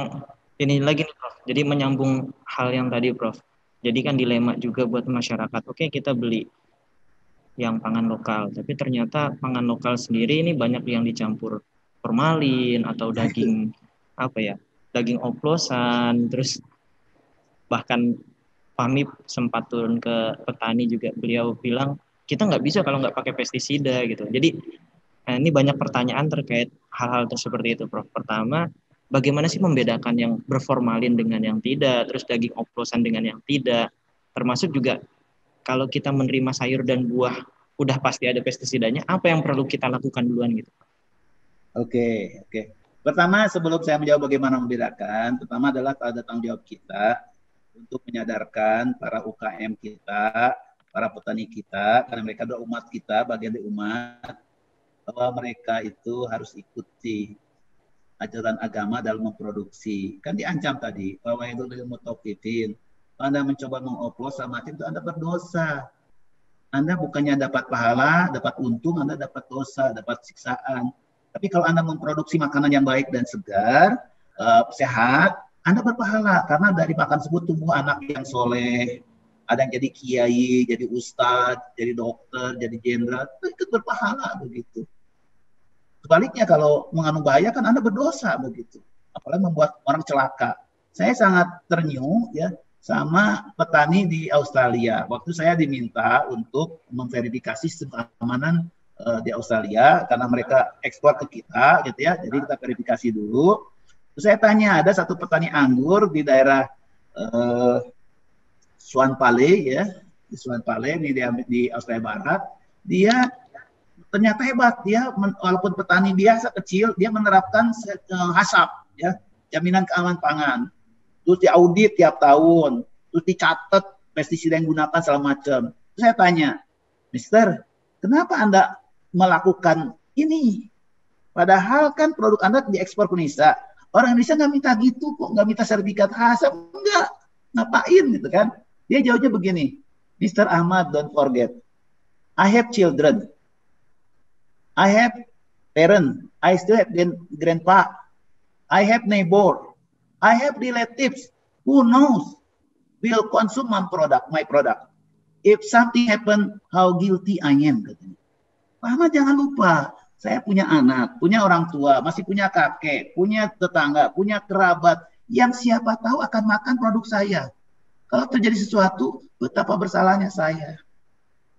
ini lagi nih, Prof. Jadi menyambung hal yang tadi, Prof. Jadi kan dilema juga buat masyarakat. Oke, kita beli yang pangan lokal, tapi ternyata pangan lokal sendiri ini banyak yang dicampur formalin atau daging daging oplosan, terus bahkan Fahmi sempat turun ke petani juga, beliau bilang kita nggak bisa kalau nggak pakai pestisida gitu. Jadi ini banyak pertanyaan terkait hal-hal seperti itu, Prof. Pertama, bagaimana sih membedakan yang berformalin dengan yang tidak, terus daging oplosan dengan yang tidak, termasuk juga kalau kita menerima sayur dan buah udah pasti ada pestisidanya, apa yang perlu kita lakukan duluan gitu? Oke. Pertama, sebelum saya menjawab bagaimana membedakan, pertama adalah ada tanggung jawab kita untuk menyadarkan para UKM kita, para petani kita, karena mereka adalah umat kita, bagian dari umat, bahwa mereka itu harus ikuti ajaran agama dalam memproduksi. Kan diancam tadi, bahwa itu dari mutafifin. Kalau Anda mencoba mengoplos sama itu Anda berdosa. Anda bukannya dapat pahala, dapat untung, Anda dapat dosa, dapat siksaan. Tapi kalau Anda memproduksi makanan yang baik dan segar, sehat, Anda berpahala. Karena dari makan tersebut tumbuh anak yang soleh. Ada yang jadi kiai, jadi ustadz, jadi dokter, jadi jenderal. Itu berpahala begitu. Sebaliknya kalau mengandung bahaya kan Anda berdosa begitu. Apalagi membuat orang celaka. Saya sangat ternyuh ya sama petani di Australia. Waktu saya diminta untuk memverifikasi sistem keamanan di Australia karena mereka ekspor ke kita gitu ya. Jadi kita verifikasi dulu. Terus saya tanya, ada satu petani anggur di daerah Swan Valley ya, di Swan Valley di Australia Barat. Dia ternyata hebat, dia walaupun petani biasa kecil, dia menerapkan HACCP ya, jaminan keamanan pangan. Terus diaudit tiap tahun, terus dicatat pestisida yang digunakan segala macam. Terus saya tanya, Mister, kenapa Anda melakukan ini? Padahal kan produk Anda diekspor ke Indonesia. Orang Indonesia nggak minta gitu kok, nggak minta sertifikat HACCP, enggak. Ngapain gitu kan? Dia jawabnya begini, Mr. Ahmad, don't forget, I have children. I have parent, I still have grandpa, I have neighbor, I have relatives who knows will consume my product. If something happen, how guilty I am. Pak Ahmad jangan lupa, saya punya anak, punya orang tua, masih punya kakek, punya tetangga, punya kerabat yang siapa tahu akan makan produk saya. Kalau terjadi sesuatu, betapa bersalahnya saya.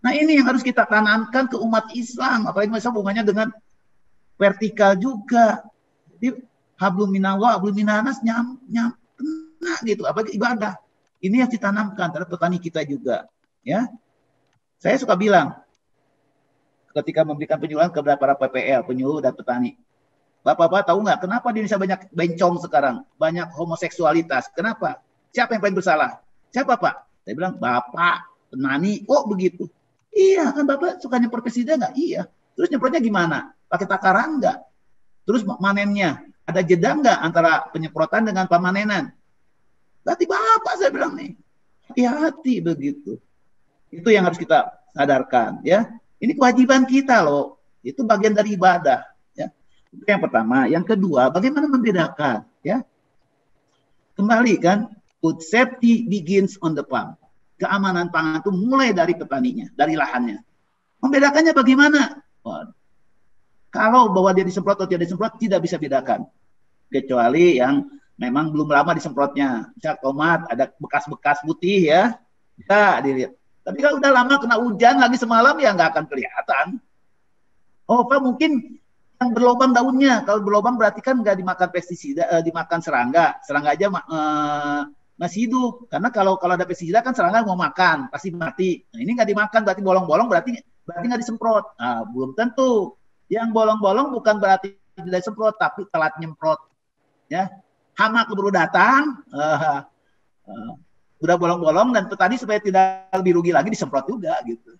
Nah ini yang harus kita tanamkan ke umat Islam, apalagi misalnya hubungannya dengan vertikal juga. Jadi hablum minallah, hablum minanas kena gitu, apalagi ibadah. Ini yang ditanamkan terhadap petani kita juga. Ya, saya suka bilang ketika memberikan penyuluhan kepada para PPL, penyuluh dan petani. Bapak-bapak tahu nggak kenapa di Indonesia banyak bencong sekarang, banyak homoseksualitas? Kenapa? Siapa yang paling bersalah? Siapa Pak? Saya bilang Bapak petani. Oh begitu. Iya kan Bapak suka nyemprot pestisida nggak? Iya. Terus nyemprotnya gimana? Pakai takaran nggak? Terus manennya ada jeda nggak antara penyemprotan dengan pemanenan? Berarti Bapak saya bilang nih, hati-hati begitu. Itu yang harus kita sadarkan ya. Ini kewajiban kita loh. Itu bagian dari ibadah ya. Itu yang pertama. Yang kedua, bagaimana membedakan ya? Kembali kan, food safety begins on the farm. Keamanan pangan itu mulai dari petaninya, dari lahannya. Membedakannya bagaimana? Kalau bahwa dia disemprot atau tidak disemprot, tidak bisa bedakan. Kecuali yang memang belum lama disemprotnya. Misal tomat, ada bekas-bekas putih ya, bisa dilihat. Tapi kalau udah lama kena hujan lagi semalam, ya nggak akan kelihatan. Oh, Pak, mungkin yang berlobang daunnya. Kalau berlobang berarti kan nggak dimakan pestisida, dimakan serangga. Serangga aja masih hidup. Karena kalau ada pestisida kan serangga mau makan, pasti mati. Nah, ini nggak dimakan, berarti bolong-bolong, berarti nggak disemprot. Nah, belum tentu. Yang bolong-bolong bukan berarti tidak disemprot, tapi telat nyemprot. Ya, hama keburu datang, udah bolong-bolong, dan petani supaya tidak lebih rugi lagi disemprot juga gitu.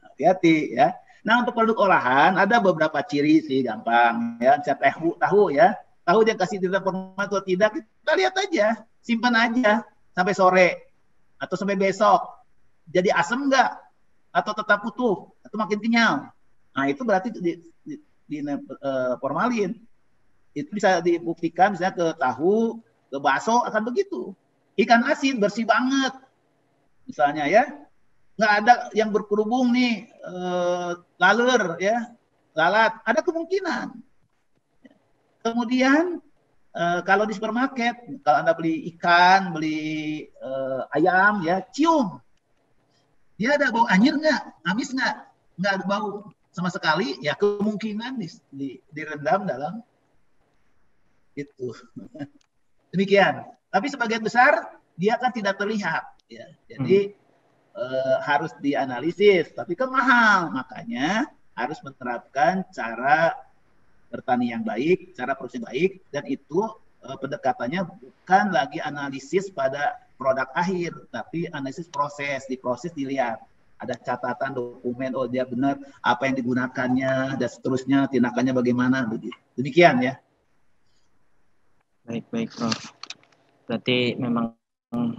Hati-hati ya. Nah untuk produk olahan ada beberapa ciri sih, gampang ya. Saya tahu ya, tahu dia kasih tidak formal atau tidak, kita lihat aja, simpan aja sampai sore atau sampai besok. Jadi asam enggak? Atau tetap utuh? Atau makin kenyal? Nah itu berarti di formalin. Itu bisa dibuktikan misalnya ke tahu, ke bakso akan begitu. Ikan asin bersih banget, misalnya ya, nggak ada yang berkerubung nih, laler ya, lalat, ada kemungkinan. Kemudian kalau di supermarket, kalau Anda beli ikan, beli ayam ya, cium, dia ada bau anyir nggak, amis nggak ada bau sama sekali, ya kemungkinan direndam dalam itu. Demikian. Tapi sebagian besar dia kan tidak terlihat, ya. Jadi harus dianalisis. Tapi kan mahal, makanya harus menerapkan cara bertani yang baik, cara produksi baik, dan itu pendekatannya bukan lagi analisis pada produk akhir, tapi analisis proses. Di proses dilihat ada catatan dokumen, oh dia benar apa yang digunakannya, dan seterusnya tindakannya bagaimana, begitu. Demikian ya. Baik, Prof. Berarti memang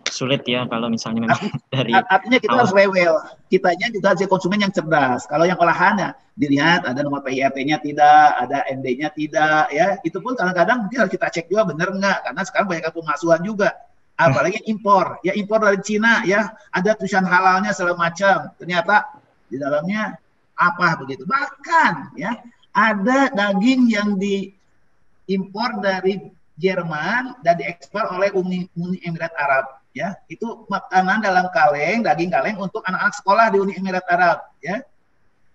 sulit ya kalau misalnya memang dari artinya kita harus rewel, kitanya juga harus konsumen yang cerdas. Kalau yang olahannya dilihat ada nomor PIRT-nya tidak, ada MD-nya tidak, ya itu pun kadang-kadang mungkin harus kita cek juga benar nggak, karena sekarang banyak pemasuhan juga, apalagi impor dari Cina ya, ada tulisan halalnya segala macam, ternyata di dalamnya apa begitu. Bahkan ya ada daging yang diimpor dari Jerman dan diekspor oleh Uni Emirat Arab ya, itu makanan dalam kaleng, daging kaleng untuk anak-anak sekolah di Uni Emirat Arab ya,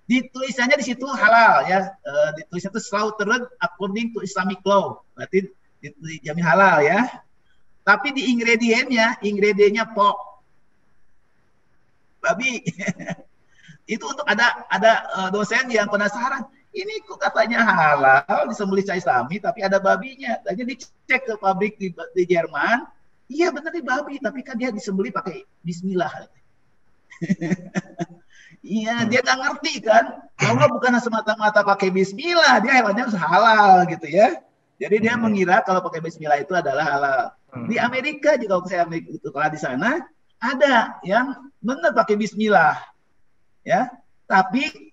ditulisannya di situ halal ya, ditulisannya itu slaughtered according to Islamic law, berarti dijamin halal ya, tapi di ingredientnya pork, babi. Itu untuk ada dosen yang penasaran, ini kok katanya halal disembelih secara Islami tapi ada babinya. Jadi dicek ke pabrik di Jerman, iya benar di babi, tapi kan dia disembelih pakai bismillah. Iya, dia nggak ngerti kan, bahwa bukan semata-mata pakai bismillah, dia hewannya harus halal gitu ya. Jadi dia mengira kalau pakai bismillah itu adalah halal. Di Amerika juga saya kalau di sana ada yang benar pakai bismillah. Ya, tapi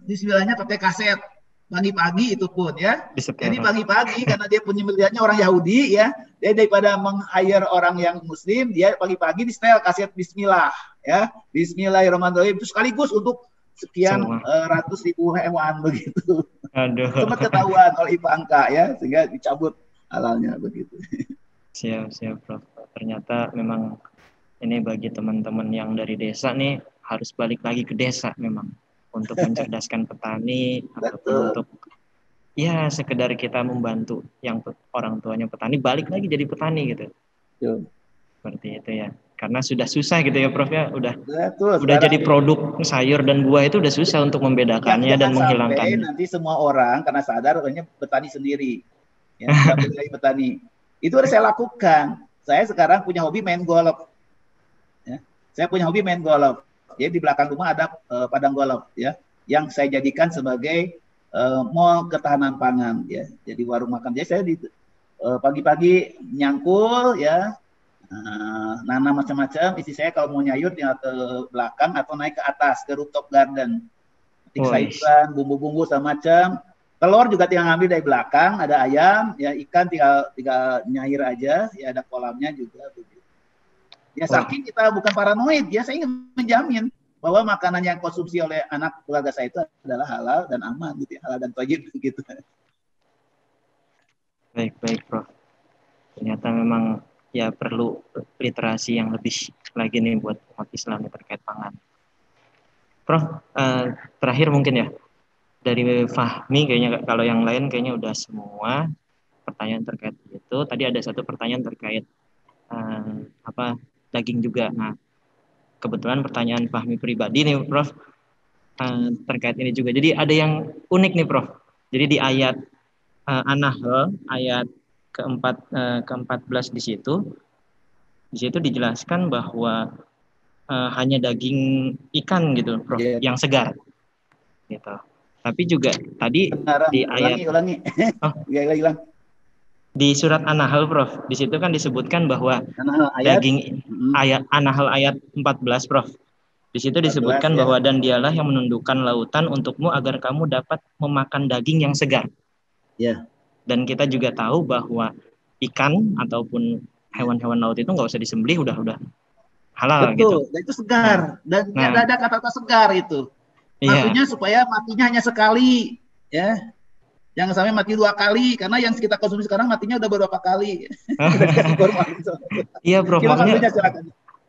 bismillahnya pakai kaset. pagi-pagi itu pun ya. Disetel. Jadi pagi-pagi karena dia penyembelihannya orang Yahudi ya. Dia daripada meng-hire orang yang Muslim, dia pagi-pagi di setel kaset Bismillah ya. Bismillahirrahmanirrahim itu sekaligus untuk sekian ratus ribu hewan begitu. Aduh. Sempat ketahuan oleh Ivanka ya, sehingga dicabut halalnya begitu. Siap, Prof. Ternyata memang ini bagi teman-teman yang dari desa nih harus balik lagi ke desa memang untuk mencerdaskan petani ataupun untuk ya sekedar kita membantu yang orang tuanya petani balik lagi jadi petani gitu. Betul. Seperti itu ya. Karena sudah susah gitu ya Prof ya, udah Betul, jadi produk sayur dan buah itu udah susah untuk membedakannya dan menghilangkan. Nanti semua orang karena sadar hanya petani sendiri. Ya, nggak boleh petani. Itu harus saya lakukan. Saya sekarang punya hobi main golf. Ya. Saya punya hobi main golf. Jadi di belakang rumah ada padang golf ya, yang saya jadikan sebagai mall ketahanan pangan ya. Jadi warung makan. Jadi saya pagi-pagi nyangkul ya, nanam macam-macam. Istri saya kalau mau nyayur tinggal ke belakang atau naik ke atas ke rooftop garden. Petik sayuran, bumbu-bumbu sama macam. Telur juga tinggal ngambil dari belakang, ada ayam, ya ikan tinggal nyair aja, ya ada kolamnya juga begitu. Ya saking kita bukan paranoid, ya saya ingin menjamin bahwa makanan yang konsumsi oleh anak keluarga saya itu adalah halal dan aman gitu, ya, halal dan thayyib gitu. Baik Prof. Ternyata memang ya perlu literasi yang lebih lagi nih buat umat Islam terkait pangan. Prof, terakhir mungkin ya. Dari Fahmi kayaknya, kalau yang lain kayaknya udah semua pertanyaan terkait itu. Tadi ada satu pertanyaan terkait daging juga. Nah, kebetulan pertanyaan Fahmi pribadi nih Prof terkait ini juga. Jadi ada yang unik nih Prof. Jadi di ayat An-Nahl ayat ke-14 di situ dijelaskan bahwa hanya daging ikan gitu Prof, yang segar gitu. Tapi juga tadi di ayat di surat An-Nahl Prof, di situ kan disebutkan bahwa daging ayat An-Nahl ayat 14 Prof. Di situ disebutkan bahwa dan dialah yang menundukkan lautan untukmu agar kamu dapat memakan daging yang segar. Ya. Dan kita juga tahu bahwa ikan ataupun hewan-hewan laut itu nggak usah disembelih, udah halal. Betul, gitu. Dan itu segar. Dan ada kata-kata segar itu. Maksudnya supaya matinya hanya sekali, ya. Jangan sampai mati 2 kali, karena yang kita konsumsi sekarang matinya udah beberapa kali. Iya Prof, makanya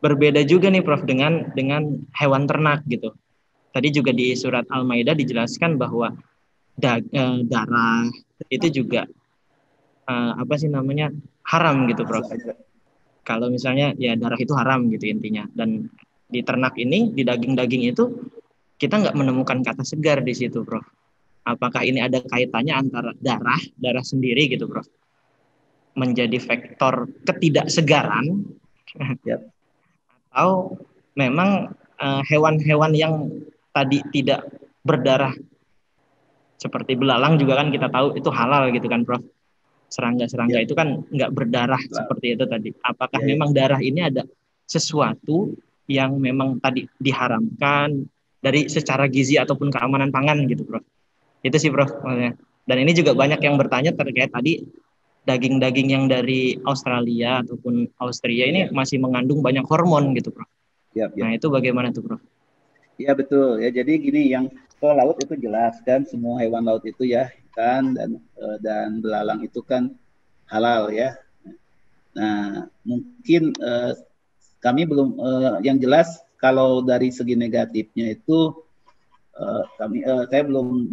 berbeda juga nih Prof dengan hewan ternak gitu. Tadi juga di surat Al-Maidah dijelaskan bahwa darah itu juga haram gitu Prof. Kalau misalnya ya darah itu haram gitu intinya. Dan di ternak ini, di daging-daging itu kita nggak menemukan kata segar di situ, Prof. Apakah ini ada kaitannya antara darah sendiri gitu, Prof, menjadi faktor ketidaksegaran, atau memang hewan-hewan yang tadi tidak berdarah seperti belalang juga kan kita tahu itu halal gitu kan, Prof. Serangga-serangga itu kan nggak berdarah seperti itu tadi. Apakah memang darah ini ada sesuatu yang memang tadi diharamkan dari secara gizi ataupun keamanan pangan gitu, Prof. Itu sih, Prof. Dan ini juga banyak yang bertanya terkait tadi daging-daging yang dari Australia ataupun Austria ini masih mengandung banyak hormon gitu, Prof. Nah, itu bagaimana tuh, Prof? Iya, betul. Ya, jadi gini, yang ke laut itu jelas kan, semua hewan laut itu ya, ikan dan belalang itu kan halal ya. Nah, mungkin kami belum yang jelas kalau dari segi negatifnya itu saya belum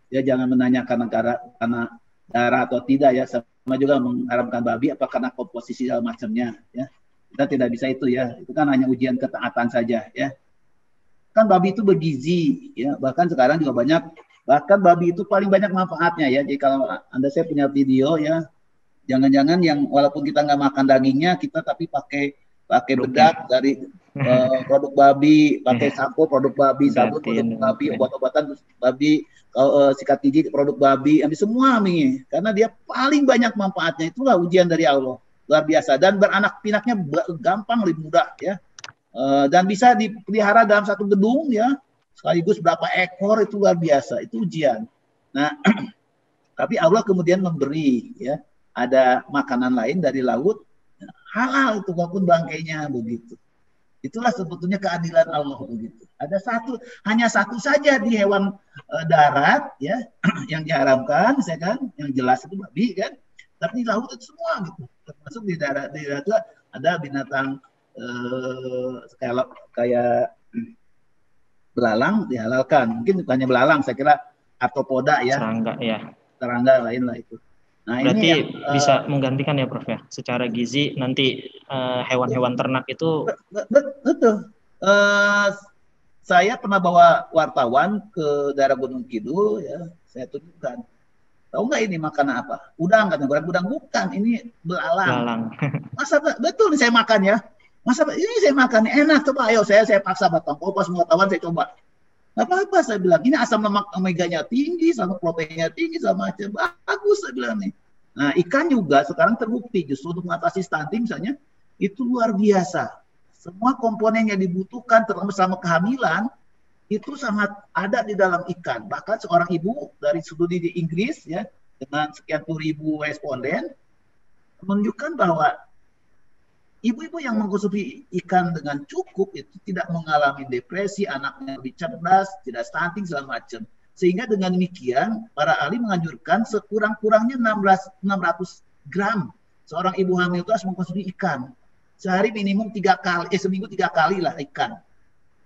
ya jangan menanyakan karena darah atau tidak ya, sama juga mengharamkan babi apa karena komposisi dan macamnya ya. Kita tidak bisa itu ya, itu kan hanya ujian ketaatan saja ya. Kan babi itu bergizi ya, bahkan sekarang juga banyak, bahkan babi itu paling banyak manfaatnya ya. Jadi kalau saya punya video ya, jangan-jangan yang walaupun kita nggak makan dagingnya, kita tapi pakai bedak dari produk babi, pakai sampo produk babi, sabun produk babi, obat-obatan babi, sikat gigi produk babi, ambil semua nih, karena dia paling banyak manfaatnya. Itulah ujian dari Allah, luar biasa, dan beranak pinaknya gampang, lebih mudah ya, dan bisa dipelihara dalam satu gedung ya, sekaligus berapa ekor, itu luar biasa, itu ujian. Nah, tapi Allah kemudian memberi, ya, ada makanan lain dari laut, halal itu walaupun bangkainya begitu. Itulah sebetulnya keadilan Allah begitu. Ada hanya satu saja di hewan darat, ya, yang diharamkan, misalkan, yang jelas itu babi kan. Tapi di laut itu semua gitu. Termasuk di darat itu ada binatang kayak belalang dihalalkan. Mungkin bukannya belalang, saya kira arthropoda ya. Serangga ya. Serangga lain lah itu. Nah, berarti ini yang, bisa menggantikan ya Prof ya, secara gizi nanti hewan-hewan ternak itu. Betul. Saya pernah bawa wartawan ke daerah Gunung Kidul, ya, saya tunjukkan. Tahu nggak ini makanan apa? Udang, kata udang bukan, ini belalang. Masa betul saya makan ya? Masa ini saya makan enak, coba ayo saya paksa batang kopas semua wartawan saya coba. Nggak apa-apa saya bilang, ini asam lemak omeganya tinggi, sama proteinnya tinggi, sama macam bagus saya bilang nih. Nah, ikan juga sekarang terbukti justru untuk mengatasi stunting misalnya itu luar biasa. Semua komponen yang dibutuhkan terutama selama kehamilan itu sangat ada di dalam ikan. Bahkan seorang ibu dari studi di Inggris ya dengan sekian puluh ribu responden menunjukkan bahwa ibu-ibu yang mengkonsumsi ikan dengan cukup itu tidak mengalami depresi, anaknya lebih cerdas, tidak stunting segala macam. Sehingga dengan demikian para ahli menganjurkan sekurang-kurangnya 600 gram seorang ibu hamil itu harus mengkonsumsi ikan. Sehari minimum 3 kali, seminggu 3 kali lah ikan.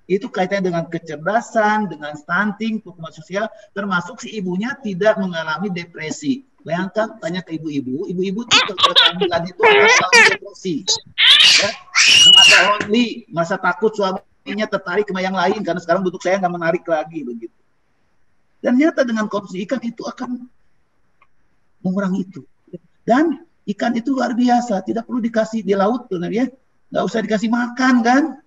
Itu kaitannya dengan kecerdasan, dengan stunting, perkembangan sosial, termasuk si ibunya tidak mengalami depresi. Bayangkan, tanya ke ibu-ibu itu kehamilan itu akan mengalami depresi. Ya, masa lonely, masa takut suaminya tertarik ke yang lain, karena sekarang bentuk saya nggak menarik lagi begitu. Dan nyata dengan konsumsi ikan itu akan mengurangi itu. Dan ikan itu luar biasa, tidak perlu dikasih di laut tuh, ya. Nggak usah dikasih makan kan.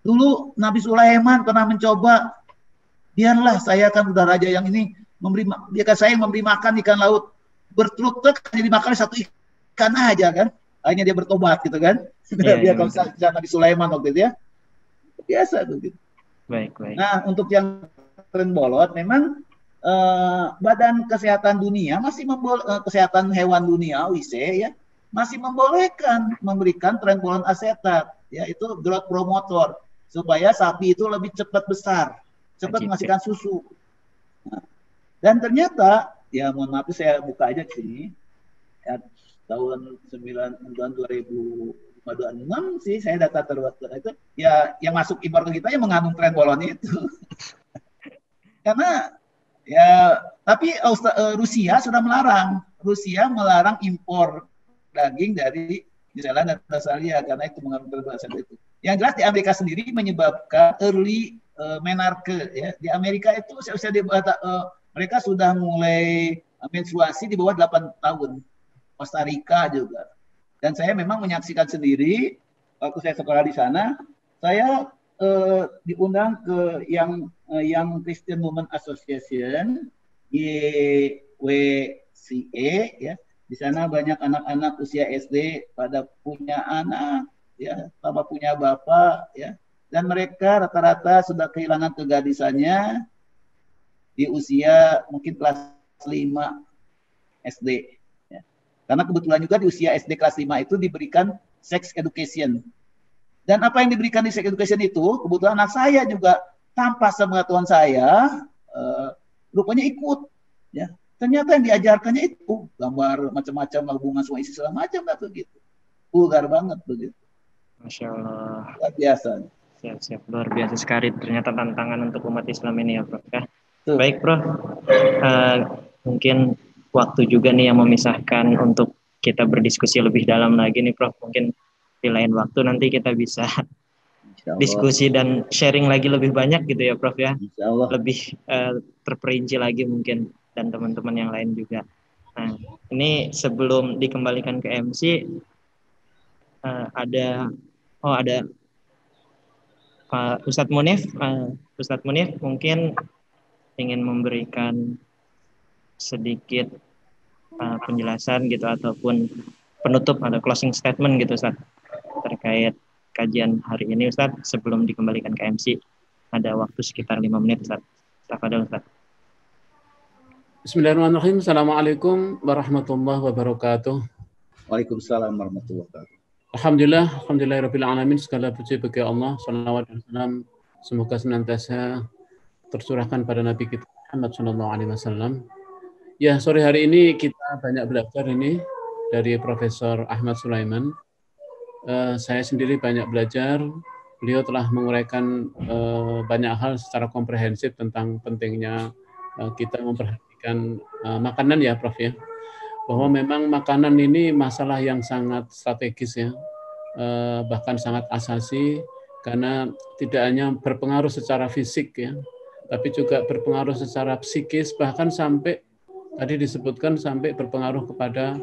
Dulu Nabi Sulaiman pernah mencoba, biarlah saya kan udah raja yang ini saya yang memberi makan ikan laut, bertruk-truk hanya dimakan satu ikan aja kan, akhirnya dia bertobat gitu kan. Dia kalau Nabi Sulaiman waktu itu ya, biasa tuh gitu. Baik. Nah, untuk yang Trenbolot memang Badan Kesehatan Dunia masih kesehatan hewan dunia WIC ya masih membolehkan memberikan Trenbolone asetat, ya itu growth promotor supaya sapi itu lebih cepat besar, cepat menghasilkan susu. Nah, dan ternyata ya mohon maaf saya buka aja di sini ya, tahun 2026 sih saya data terbaru itu ya yang masuk impor ke kita yang mengandung Trenbolone itu. Karena ya, tapi Rusia sudah melarang. Rusia melarang impor daging dari New Zealand dan Australia karena itu mengandung Trenbolone itu. Yang jelas di Amerika sendiri menyebabkan early menarche ya. Di Amerika itu usia mereka sudah mulai menstruasi di bawah 8 tahun. Costa Rica juga. Dan saya memang menyaksikan sendiri waktu saya sekolah di sana, saya diundang ke yang Christian Women Association YWCA ya. Di sana banyak anak-anak usia SD pada punya anak ya, sama punya bapak ya. Dan mereka rata-rata sudah kehilangan kegadisannya di usia mungkin kelas 5 SD ya. Karena kebetulan juga di usia SD kelas 5 itu diberikan sex education. Dan apa yang diberikan di sex education itu, kebetulan anak saya juga tanpa sepengetahuan saya, rupanya ikut. Ya. Ternyata yang diajarkannya itu gambar macam-macam, hubungan suami istri segala macam, begitu. Vulgar banget begitu. Masya Allah. Luar biasa. Siap. Luar biasa sekali ternyata tantangan untuk umat Islam ini ya Prof. Ya. Tuh. Baik Prof, mungkin waktu juga nih yang memisahkan untuk kita berdiskusi lebih dalam lagi nih Prof. Mungkin di lain waktu nanti kita bisa diskusi dan sharing lagi lebih banyak gitu ya Prof ya. Lebih terperinci lagi mungkin dan teman-teman yang lain juga. Nah, ini sebelum dikembalikan ke MC ada Pak Ustadz Munif. Ustadz Munif mungkin ingin memberikan sedikit penjelasan gitu ataupun penutup atau closing statement gitu Ustadz terkait kajian hari ini Ustadz sebelum dikembalikan ke MC. Ada waktu sekitar 5 menit, Ustaz. Tafadhol, Ustaz. Bismillahirrahmanirrahim. Assalamualaikum warahmatullahi wabarakatuh. Waalaikumsalam warahmatullahi wabarakatuh. Alhamdulillahirabbil alamin. Segala puji bagi Allah. Shalawat dan salam semoga senantiasa tercurahkan pada Nabi kita Muhammad sallallahu alaihi wasallam. Ya, sore hari ini kita banyak belajar ini dari Profesor Ahmad Sulaiman. Saya sendiri banyak belajar. Beliau telah menguraikan banyak hal secara komprehensif tentang pentingnya kita memperhatikan makanan ya, Prof ya. Bahwa memang makanan ini masalah yang sangat strategis ya, bahkan sangat asasi, karena tidak hanya berpengaruh secara fisik ya, tapi juga berpengaruh secara psikis, bahkan sampai tadi disebutkan sampai berpengaruh kepada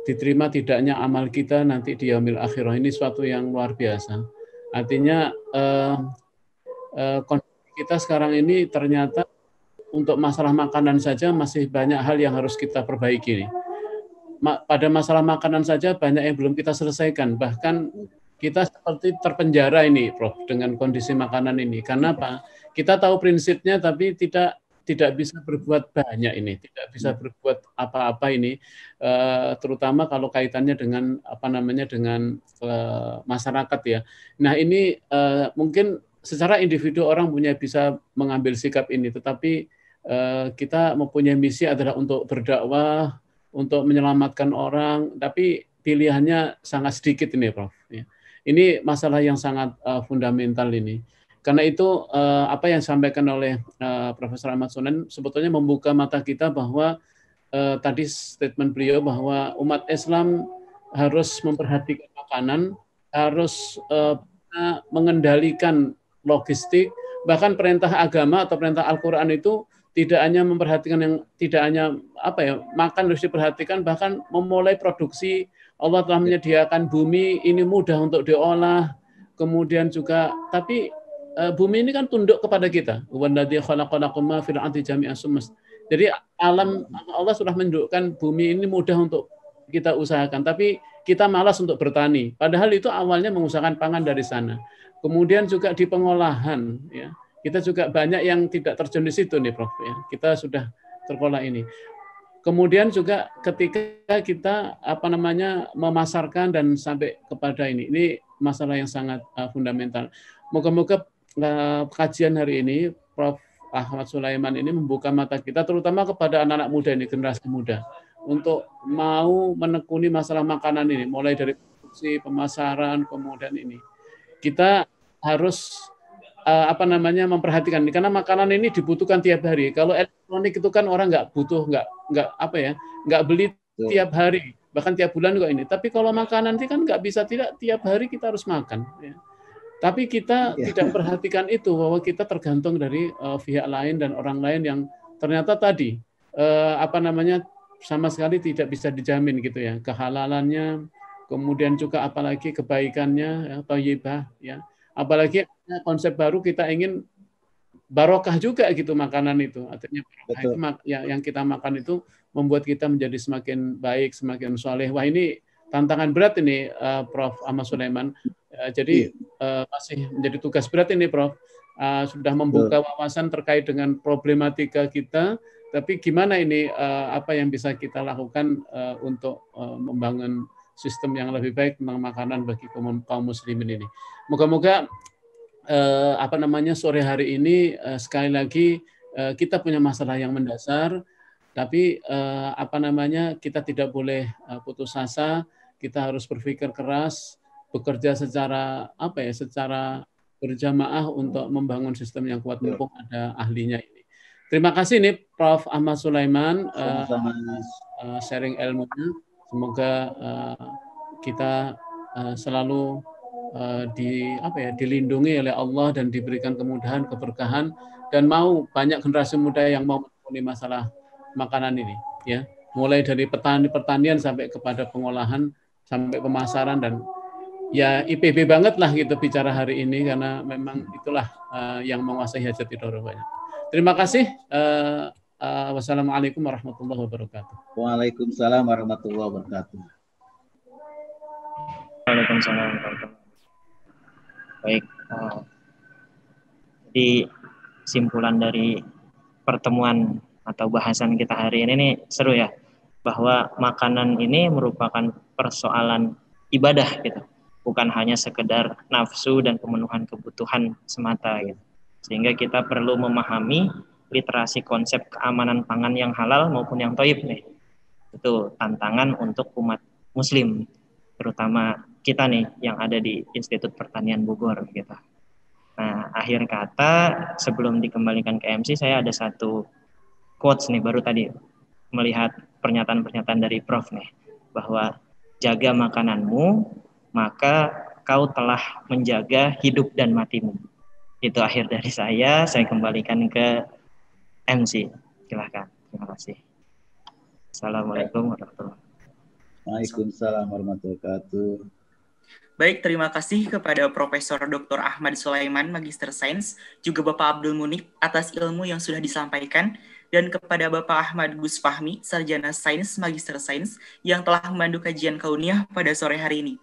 diterima tidaknya amal kita nanti di yaumil akhirah. Ini suatu yang luar biasa. Artinya kondisi kita sekarang ini ternyata untuk masalah makanan saja masih banyak hal yang harus kita perbaiki nih. Pada masalah makanan saja banyak yang belum kita selesaikan. Bahkan kita seperti terpenjara ini, Prof, dengan kondisi makanan ini. Karena apa? Kita tahu prinsipnya tapi tidak bisa berbuat banyak ini, tidak bisa berbuat apa-apa ini, terutama kalau kaitannya dengan dengan masyarakat ya. Nah ini mungkin secara individu orang bisa mengambil sikap ini, tetapi kita mempunyai misi adalah untuk berdakwah, untuk menyelamatkan orang, tapi pilihannya sangat sedikit ini, Prof. Ini masalah yang sangat fundamental ini. Karena itu apa yang disampaikan oleh Profesor Ahmad Sulaiman sebetulnya membuka mata kita bahwa tadi statement beliau bahwa umat Islam harus memperhatikan makanan, harus mengendalikan logistik, bahkan perintah agama atau perintah Al-Qur'an itu tidak hanya memperhatikan makan harus diperhatikan, bahkan memulai produksi. Allah telah menyediakan bumi ini mudah untuk diolah, kemudian juga tapi bumi ini kan tunduk kepada kita. Jadi alam Allah sudah menunjukkan bumi ini mudah untuk kita usahakan, tapi kita malas untuk bertani. Padahal itu awalnya mengusahakan pangan dari sana. Kemudian juga di pengolahan, ya kita juga banyak yang tidak terjun di situ nih, Prof. Ya, kita sudah terkelola ini. Kemudian juga ketika kita memasarkan dan sampai kepada ini masalah yang sangat fundamental. Moga-moga kajian hari ini Prof. Ahmad Sulaiman ini membuka mata kita terutama kepada anak-anak muda ini, generasi muda, untuk mau menekuni masalah makanan ini, mulai dari produksi, pemasaran, kemudian ini. Kita harus memperhatikan ini, karena makanan ini dibutuhkan tiap hari. Kalau elektronik itu kan orang nggak butuh, nggak beli tiap hari, bahkan tiap bulan juga ini. Tapi kalau makanan itu kan nggak bisa, tidak tiap hari kita harus makan. Ya. Tapi kita tidak memperhatikan itu, bahwa kita tergantung dari pihak lain dan orang lain yang ternyata tadi sama sekali tidak bisa dijamin gitu ya, kehalalannya, kemudian juga apalagi kebaikannya, thayyibah ya. Apalagi konsep baru kita ingin barokah juga gitu makanan itu. Artinya barokah itu yang kita makan itu membuat kita menjadi semakin baik, semakin soleh. Wah ini tantangan berat ini, Prof. Ahmad Sulaiman. Jadi masih menjadi tugas berat ini, Prof. Sudah membuka wawasan terkait dengan problematika kita, tapi gimana ini apa yang bisa kita lakukan untuk membangun sistem yang lebih baik tentang makanan bagi kaum muslimin ini. Moga-moga sore hari ini sekali lagi kita punya masalah yang mendasar, tapi kita tidak boleh putus asa. Kita harus berpikir keras, bekerja secara secara berjamaah untuk membangun sistem yang kuat, mumpung ada ahlinya ini. Terima kasih nih Prof. Ahmad Sulaiman sharing ilmunya. Semoga kita selalu dilindungi oleh Allah dan diberikan kemudahan, keberkahan, dan mau banyak generasi muda yang mau menekuni masalah makanan ini ya. Mulai dari pertanian sampai kepada pengolahan, sampai pemasaran, dan ya IPB banget lah gitu bicara hari ini, karena memang itulah yang menguasai hajat idoroh banyak. Terima kasih. Wassalamualaikum warahmatullahi wabarakatuh. Waalaikumsalam warahmatullahi wabarakatuh. Waalaikumsalam warahmatullahi wabarakatuh. Baik. Di simpulan dari pertemuan atau bahasan kita hari ini nih seru ya, bahwa makanan ini merupakan persoalan ibadah gitu, bukan hanya sekedar nafsu dan pemenuhan kebutuhan semata gitu. Sehingga kita perlu memahami literasi konsep keamanan pangan yang halal maupun yang thayyib nih. Itu tantangan untuk umat muslim, terutama kita nih yang ada di Institut Pertanian Bogor gitu. Nah, akhir kata sebelum dikembalikan ke MC, saya ada satu quotes nih baru tadi melihat pernyataan-pernyataan dari Prof nih, bahwa jaga makananmu maka kau telah menjaga hidup dan matimu. Itu akhir dari saya kembalikan ke MC. Silahkan. Terima kasih. Assalamualaikum warahmatullahi wabarakatuh. Waalaikumsalam warahmatullahi wabarakatuh. Baik, terima kasih kepada Profesor Dr. Ahmad Sulaiman, Magister Sains, juga Bapak Abdul Munif atas ilmu yang sudah disampaikan, dan kepada Bapak Ahmad Gus Fahmi, Sarjana Sains, Magister Sains, yang telah memandu kajian kauniyah pada sore hari ini.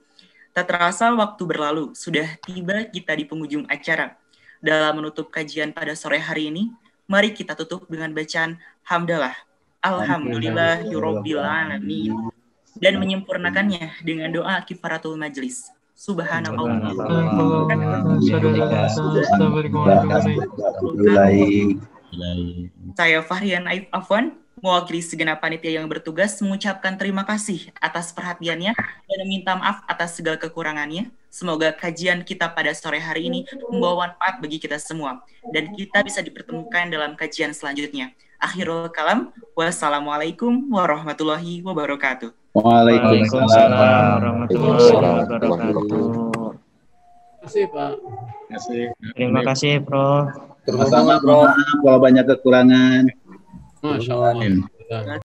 Tak terasa waktu berlalu, sudah tiba kita di penghujung acara. Dalam menutup kajian pada sore hari ini, mari kita tutup dengan bacaan Hamdalah, Alhamdulillahirabbil alamin, dan menyempurnakannya dengan doa kifaratul majlis. Subhanallah. Saya Fahrian Aif Afwan, mewakili segenap panitia yang bertugas, mengucapkan terima kasih atas perhatiannya dan meminta maaf atas segala kekurangannya. Semoga kajian kita pada sore hari ini membawa manfaat bagi kita semua dan kita bisa dipertemukan dalam kajian selanjutnya. Akhirul kalam, wassalamualaikum warahmatullahi wabarakatuh. Waalaikumsalam warahmatullahi wabarakatuh. Terima kasih Pak. Terima kasih Prof. Sama-sama, Prof. Kalau banyak kekurangan. Masya Allah.